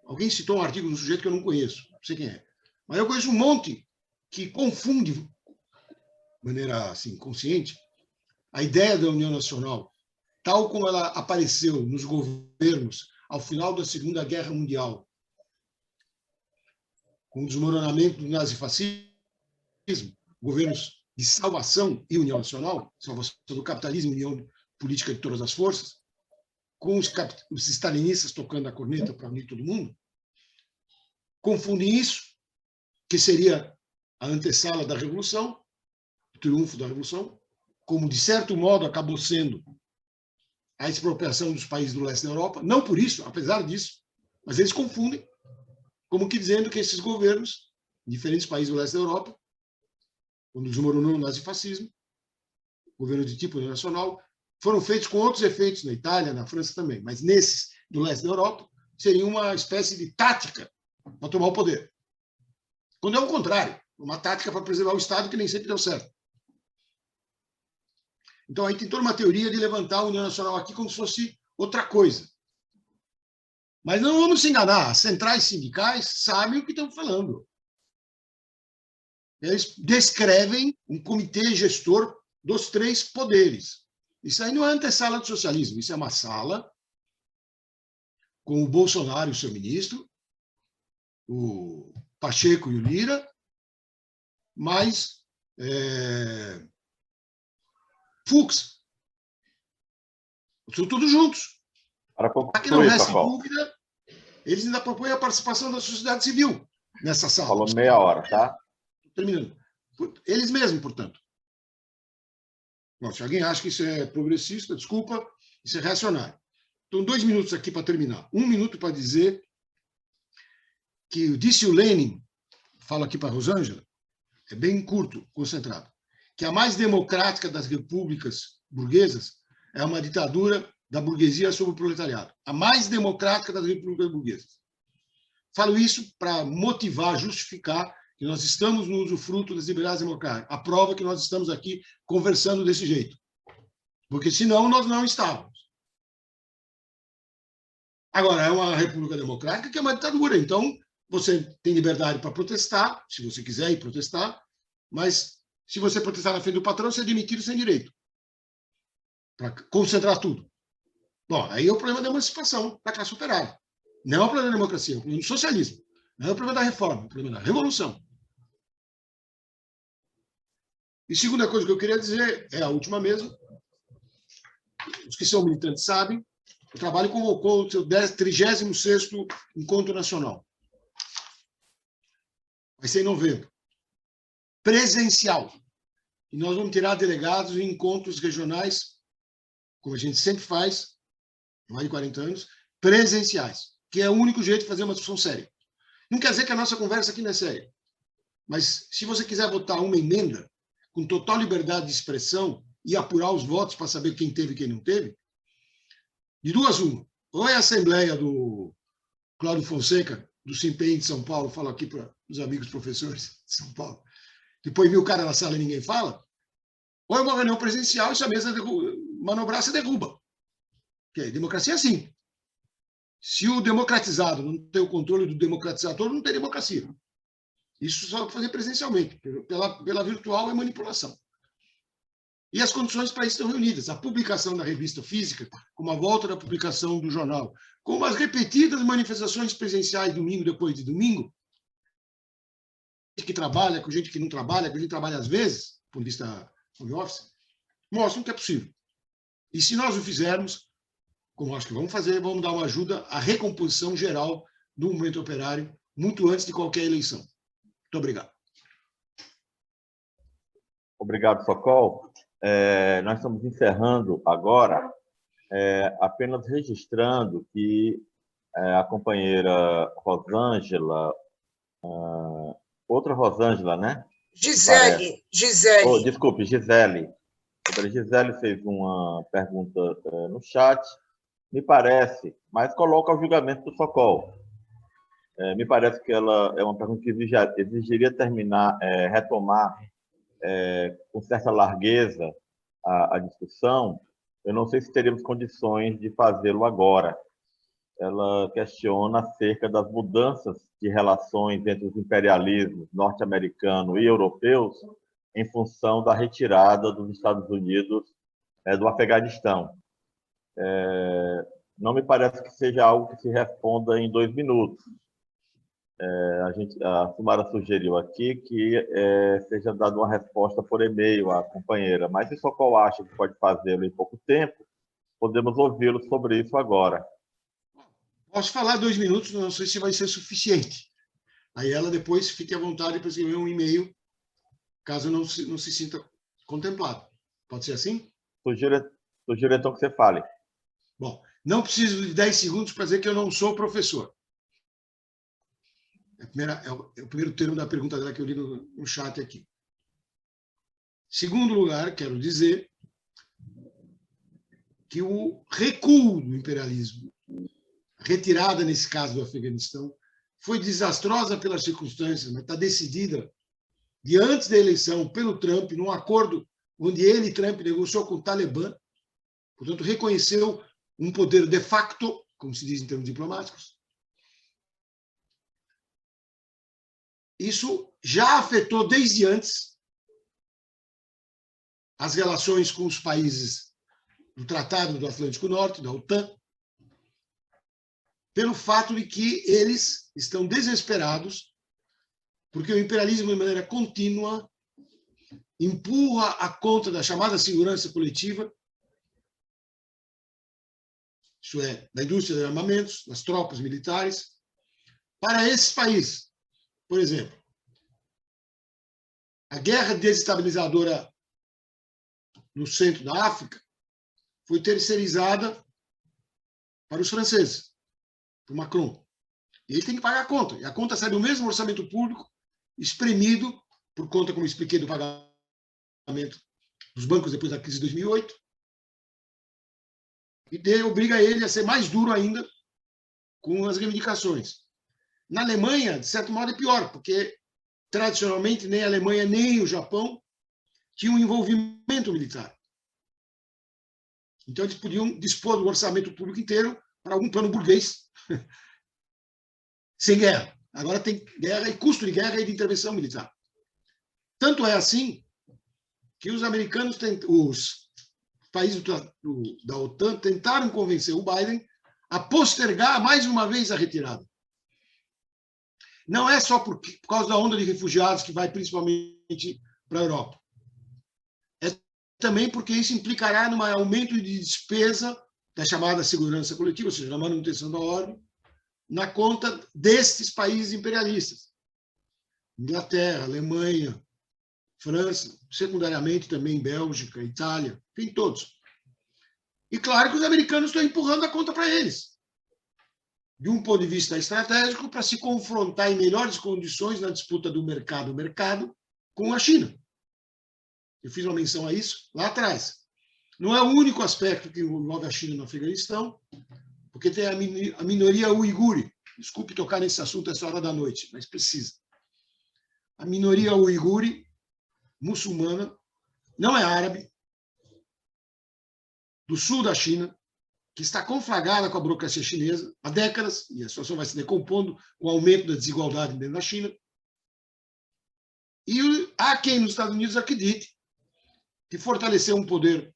Alguém citou um artigo de um sujeito que eu não conheço, não sei quem é. Mas eu conheço um monte que confunde, de maneira assim, consciente, a ideia da União Nacional, tal como ela apareceu nos governos ao final da Segunda Guerra Mundial, com o desmoronamento do nazifascismo, governos de salvação e União Nacional, salvação do capitalismo e união política de todas as forças, com os stalinistas tocando a corneta para unir todo mundo, confundem isso, que seria a antessala da Revolução, o triunfo da Revolução, como, de certo modo, acabou sendo a expropriação dos países do leste da Europa, não por isso, apesar disso, mas eles confundem, como que dizendo que esses governos, em diferentes países do leste da Europa, quando desmoronou o nazifascismo, governo de tipo nacional, foram feitos com outros efeitos na Itália, na França também, mas nesses do leste da Europa, seria uma espécie de tática para tomar o poder. Quando é o contrário, uma tática para preservar o Estado que nem sempre deu certo. Então, aí tem toda uma teoria de levantar a União Nacional aqui como se fosse outra coisa. Mas não vamos se enganar, as centrais sindicais sabem o que estão falando. Eles descrevem um comitê gestor dos 3 poderes. Isso aí não é antessala do socialismo, isso é uma sala com o Bolsonaro e o seu ministro, o Pacheco e o Lira, mais Fux. São todos juntos. Para que não reste dúvida, eles ainda propõem a participação da sociedade civil nessa sala. Falou meia hora, tá? Terminando. Eles mesmos, portanto. Bom, se alguém acha que isso é progressista, desculpa, isso é reacionário. Então, 2 minutos aqui para terminar. 1 minuto para dizer que disse o Lenin, falo aqui para a Rosângela, é bem curto, concentrado, que a mais democrática das repúblicas burguesas é uma ditadura da burguesia sobre o proletariado. A mais democrática das repúblicas burguesas. Falo isso para motivar, justificar que nós estamos no usufruto das liberdades democráticas. A prova que nós estamos aqui conversando desse jeito. Porque, senão, nós não estávamos. Agora, é uma república democrática que é uma ditadura. Então, você tem liberdade para protestar, se você quiser ir protestar, mas se você protestar na frente do patrão, você é demitido sem direito. Para concentrar tudo. Bom, aí é o problema da emancipação da classe operária. Não é o problema da democracia, é o problema do socialismo. Não é o problema da reforma, é o problema da revolução. E segunda coisa que eu queria dizer, é a última mesmo, os que são militantes sabem, o trabalho convocou o seu 36º Encontro Nacional. Vai ser em novembro. Presencial. E nós vamos tirar delegados em encontros regionais, como a gente sempre faz, há mais de 40 anos, presenciais, que é o único jeito de fazer uma discussão séria. Não quer dizer que a nossa conversa aqui não é séria, mas se você quiser votar uma emenda com total liberdade de expressão e apurar os votos para saber quem teve e quem não teve, de duas uma. Ou é a Assembleia do Cláudio Fonseca, do SIMPEI de São Paulo, falo aqui para os amigos professores de São Paulo, depois 1000 caras na sala e ninguém fala, ou é uma reunião presencial e se a mesa manobrar, você derruba. Porque democracia é assim. Se o democratizado não tem o controle do democratizador, não tem democracia. Isso só fazer presencialmente. Pela virtual é manipulação. E as condições para isso estão reunidas. A publicação da revista física, como a volta da publicação do jornal, como as repetidas manifestações presenciais domingo depois de domingo, gente que trabalha, com gente que não trabalha, com gente que trabalha às vezes, do ponto de vista home office, mostram que é possível. E se nós o fizermos, como acho que vamos fazer, vamos dar uma ajuda à recomposição geral do movimento operário, muito antes de qualquer eleição. Muito obrigado. Obrigado, Sokol. Nós estamos encerrando agora, apenas registrando que a companheira Rosângela, outra Rosângela, né? Gisele. Oh, desculpe, Gisele. A Gisele fez uma pergunta no chat, me parece, mas coloca o julgamento do Sokol. Me parece que ela é uma pergunta que exigiria retomar com certa largueza a discussão. Eu não sei se teríamos condições de fazê-lo agora. Ela questiona acerca das mudanças de relações entre os imperialismos norte-americano e europeus em função da retirada dos Estados Unidos do Afeganistão. Não me parece que seja algo que se responda em 2 minutos. A Sumara sugeriu aqui que seja dada uma resposta por e-mail à companheira, mas se o Sokol acha que pode fazê-lo em pouco tempo, podemos ouvi-lo sobre isso agora. Posso falar 2 minutos, não sei se vai ser suficiente. Aí ela depois fique à vontade para escrever um e-mail, caso não se sinta contemplado. Pode ser assim? Sugiro então que você fale. Bom, não preciso de 10 segundos para dizer que eu não sou professor. É o primeiro termo da pergunta dela que eu li no chat aqui. Segundo lugar, quero dizer que o recuo do imperialismo, a retirada, nesse caso do Afeganistão, foi desastrosa pelas circunstâncias, mas está decidida de antes da eleição pelo Trump, num acordo onde ele, Trump, negociou com o Talibã, portanto, reconheceu um poder de facto, como se diz em termos diplomáticos. Isso já afetou desde antes as relações com os países do Tratado do Atlântico Norte, da OTAN, pelo fato de que eles estão desesperados, porque o imperialismo, de maneira contínua, empurra a conta da chamada segurança coletiva, isso é, da indústria de armamentos, das tropas militares, para esses países. Por exemplo, a guerra desestabilizadora no centro da África foi terceirizada para os franceses, por Macron. E ele tem que pagar a conta. E a conta sai do mesmo orçamento público, espremido, por conta, como expliquei, do pagamento dos bancos depois da crise de 2008, e obriga ele a ser mais duro ainda com as reivindicações. Na Alemanha, de certo modo, é pior, porque tradicionalmente nem a Alemanha nem o Japão tinham envolvimento militar. Então, eles podiam dispor do orçamento público inteiro para algum plano burguês sem guerra. Agora tem guerra e custo de guerra e de intervenção militar. Tanto é assim que os americanos, os países da OTAN, tentaram convencer o Biden a postergar mais uma vez a retirada. Não é só por causa da onda de refugiados que vai principalmente para a Europa. É também porque isso implicará num aumento de despesa da chamada segurança coletiva, ou seja, na manutenção da ordem, na conta destes países imperialistas. Inglaterra, Alemanha, França, secundariamente também Bélgica, Itália, enfim, todos. E claro que os americanos estão empurrando a conta para eles, de um ponto de vista estratégico, para se confrontar em melhores condições na disputa do mercado com a China. Eu fiz uma menção a isso lá atrás. Não é o único aspecto que envolve a China no Afeganistão, porque tem a minoria uigure. Desculpe tocar nesse assunto essa hora da noite, mas precisa. A minoria uigure, muçulmana, não é árabe, do sul da China, que está conflagrada com a burocracia chinesa há décadas, e a situação vai se decompondo com o aumento da desigualdade dentro da China. E há quem nos Estados Unidos acredite que fortalecer um poder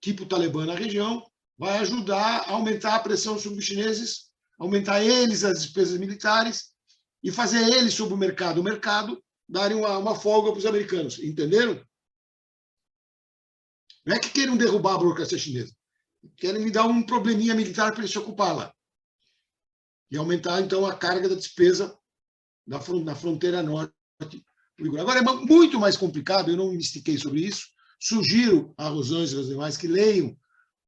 tipo Talibã na região vai ajudar a aumentar a pressão sobre os chineses, aumentar eles as despesas militares e fazer eles, sobre o mercado, darem uma folga para os americanos. Entenderam? Não é que queiram derrubar a burocracia chinesa. Querem me dar um probleminha militar para ele se ocupar lá. E aumentar, então, a carga da despesa na fronteira norte. Agora, é muito mais complicado, eu não me estiquei sobre isso. Sugiro a Rosângela e aos demais que leiam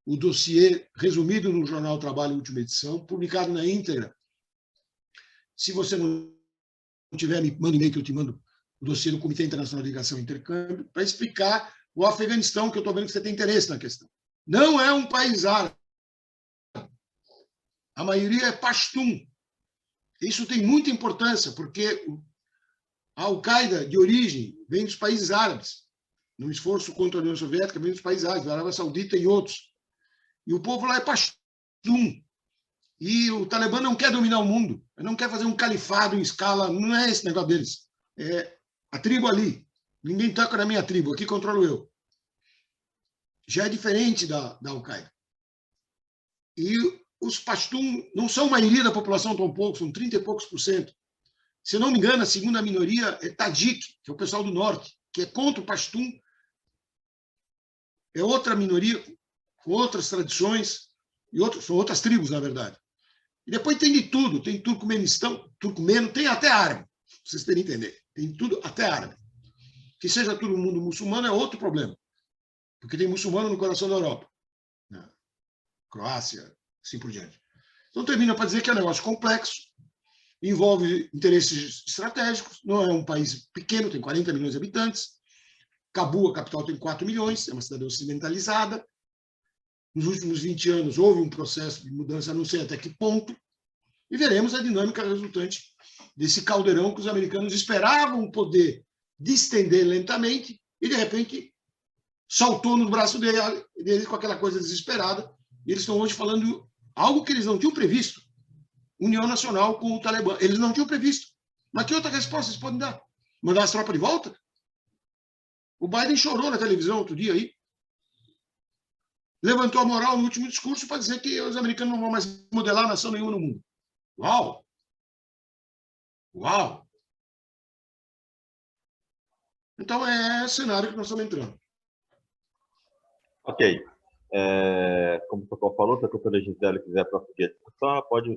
o dossiê resumido no Jornal Trabalho, última edição, publicado na íntegra. Se você não tiver, me manda um e-mail que eu te mando o dossiê do Comitê Internacional de Ligação e Intercâmbio, para explicar o Afeganistão, que eu estou vendo que você tem interesse na questão. Não é um país árabe. A maioria é pashtun. Isso tem muita importância, porque a Al-Qaeda, de origem, vem dos países árabes. No esforço contra a União Soviética, vem dos países árabes, da Arábia Saudita e outros. E o povo lá é pashtun. E o Talibã não quer dominar o mundo. Não quer fazer um califado em escala. Não é esse negócio deles. É a tribo ali. Ninguém toca na minha tribo. Aqui controlo eu. Já é diferente da Al-Qaeda. E os pashtun não são a maioria da população tão pouco, são 30 e poucos %. Se eu não me engano, a segunda minoria é Tajik, que é o pessoal do norte, que é contra o pashtun. É outra minoria, com outras tradições, são outras tribos, na verdade. E depois tem de tudo, tem turcomeno, tem até árabe, para vocês terem entender. Tem tudo, até árabe. Que seja todo mundo muçulmano é outro problema. Porque tem muçulmano no coração da Europa. Né? Croácia, assim por diante. Então, termina para dizer que é um negócio complexo, envolve interesses estratégicos, não é um país pequeno, tem 40 milhões de habitantes. Cabul, a capital, tem 4 milhões, é uma cidade ocidentalizada. Nos últimos 20 anos houve um processo de mudança, não sei até que ponto, e veremos a dinâmica resultante desse caldeirão que os americanos esperavam poder distender lentamente e, de repente, saltou no braço deles com aquela coisa desesperada. E eles estão hoje falando algo que eles não tinham previsto. União Nacional com o Talibã. Eles não tinham previsto. Mas que outra resposta eles podem dar? Mandar as tropas de volta? O Biden chorou na televisão outro dia aí. Levantou a moral no último discurso para dizer que os americanos não vão mais modelar nação nenhuma no mundo. Uau! Uau! Então é esse cenário que nós estamos entrando. Ok. Como o Socorro falou, se a doutora Gisele quiser prosseguir a discussão, ela pode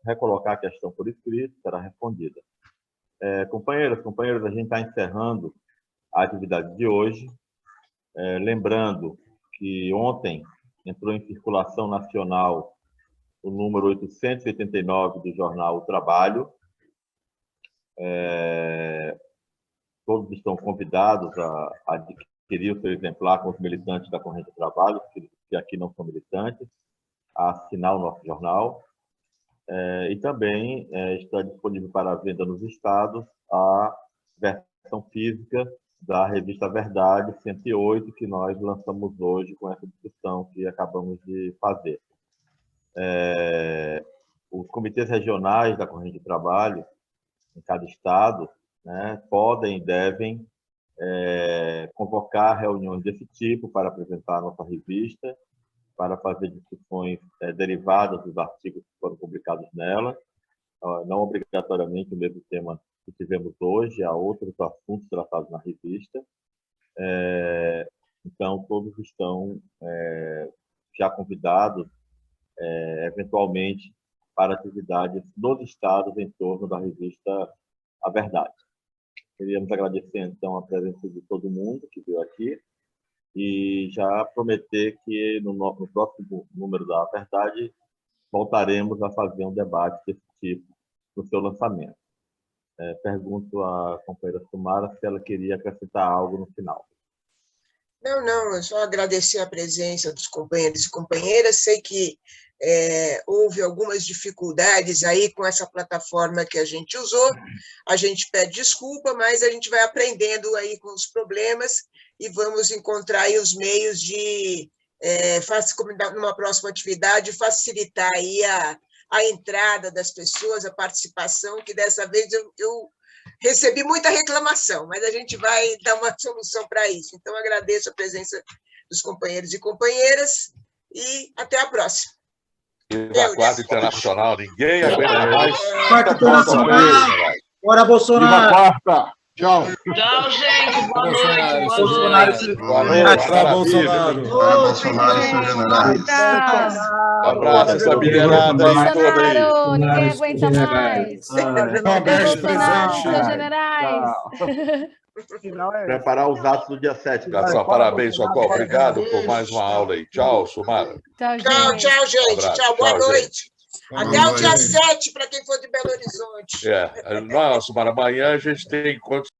recolocar a questão por escrito, será respondida. Companheiros, a gente está encerrando a atividade de hoje. Lembrando que ontem entrou em circulação nacional o número 889 do jornal O Trabalho. Todos estão convidados a adquirir o seu exemplar com os militantes da Corrente do Trabalho, que aqui não são militantes, a assinar o nosso jornal. E também está disponível para venda nos estados a versão física da revista Verdade 108, que nós lançamos hoje com essa discussão que acabamos de fazer. Os comitês regionais da Corrente de Trabalho, em cada estado, né, podem e devem convocar reuniões desse tipo para apresentar a nossa revista, para fazer discussões derivadas dos artigos que foram publicados nela, não obrigatoriamente o mesmo tema que tivemos hoje, há outros assuntos tratados na revista. Então, todos estão já convidados, eventualmente, para atividades nos estados em torno da revista A Verdade. Queríamos agradecer, então, a presença de todo mundo que veio aqui e já prometer que no próximo número da Verdade voltaremos a fazer um debate desse tipo no seu lançamento. Pergunto à companheira Sumara se ela queria acrescentar algo no final. Não, eu só agradecer a presença dos companheiros e companheiras. Sei que houve algumas dificuldades aí com essa plataforma que a gente usou. A gente pede desculpa, mas a gente vai aprendendo aí com os problemas e vamos encontrar aí os meios de, numa próxima atividade, facilitar aí a entrada das pessoas, a participação, que dessa vez eu recebi muita reclamação, mas a gente vai dar uma solução para isso. Então, agradeço a presença dos companheiros e companheiras e até a próxima. Viva a quarta internacional, ninguém aguenta mais. Quarta internacional. Bora, Bolsonaro. Viva a quarta. Tchau. Tchau, gente. Boa noite. Boa noite. Para Bolsonaro. Para Bolsonaro e seus generais. Um abraço, essa minerada aí toda aí. Ninguém aguenta mais. Bolsonaro, seus generais. Preparar os atos do dia 7. Parabéns, Socorro. Obrigado por mais uma aula aí. Tchau, Sumara. Tchau, gente. Tchau, boa noite. Até o dia 7, para quem for de Belo Horizonte. Não, Sumara, amanhã a gente tem encontro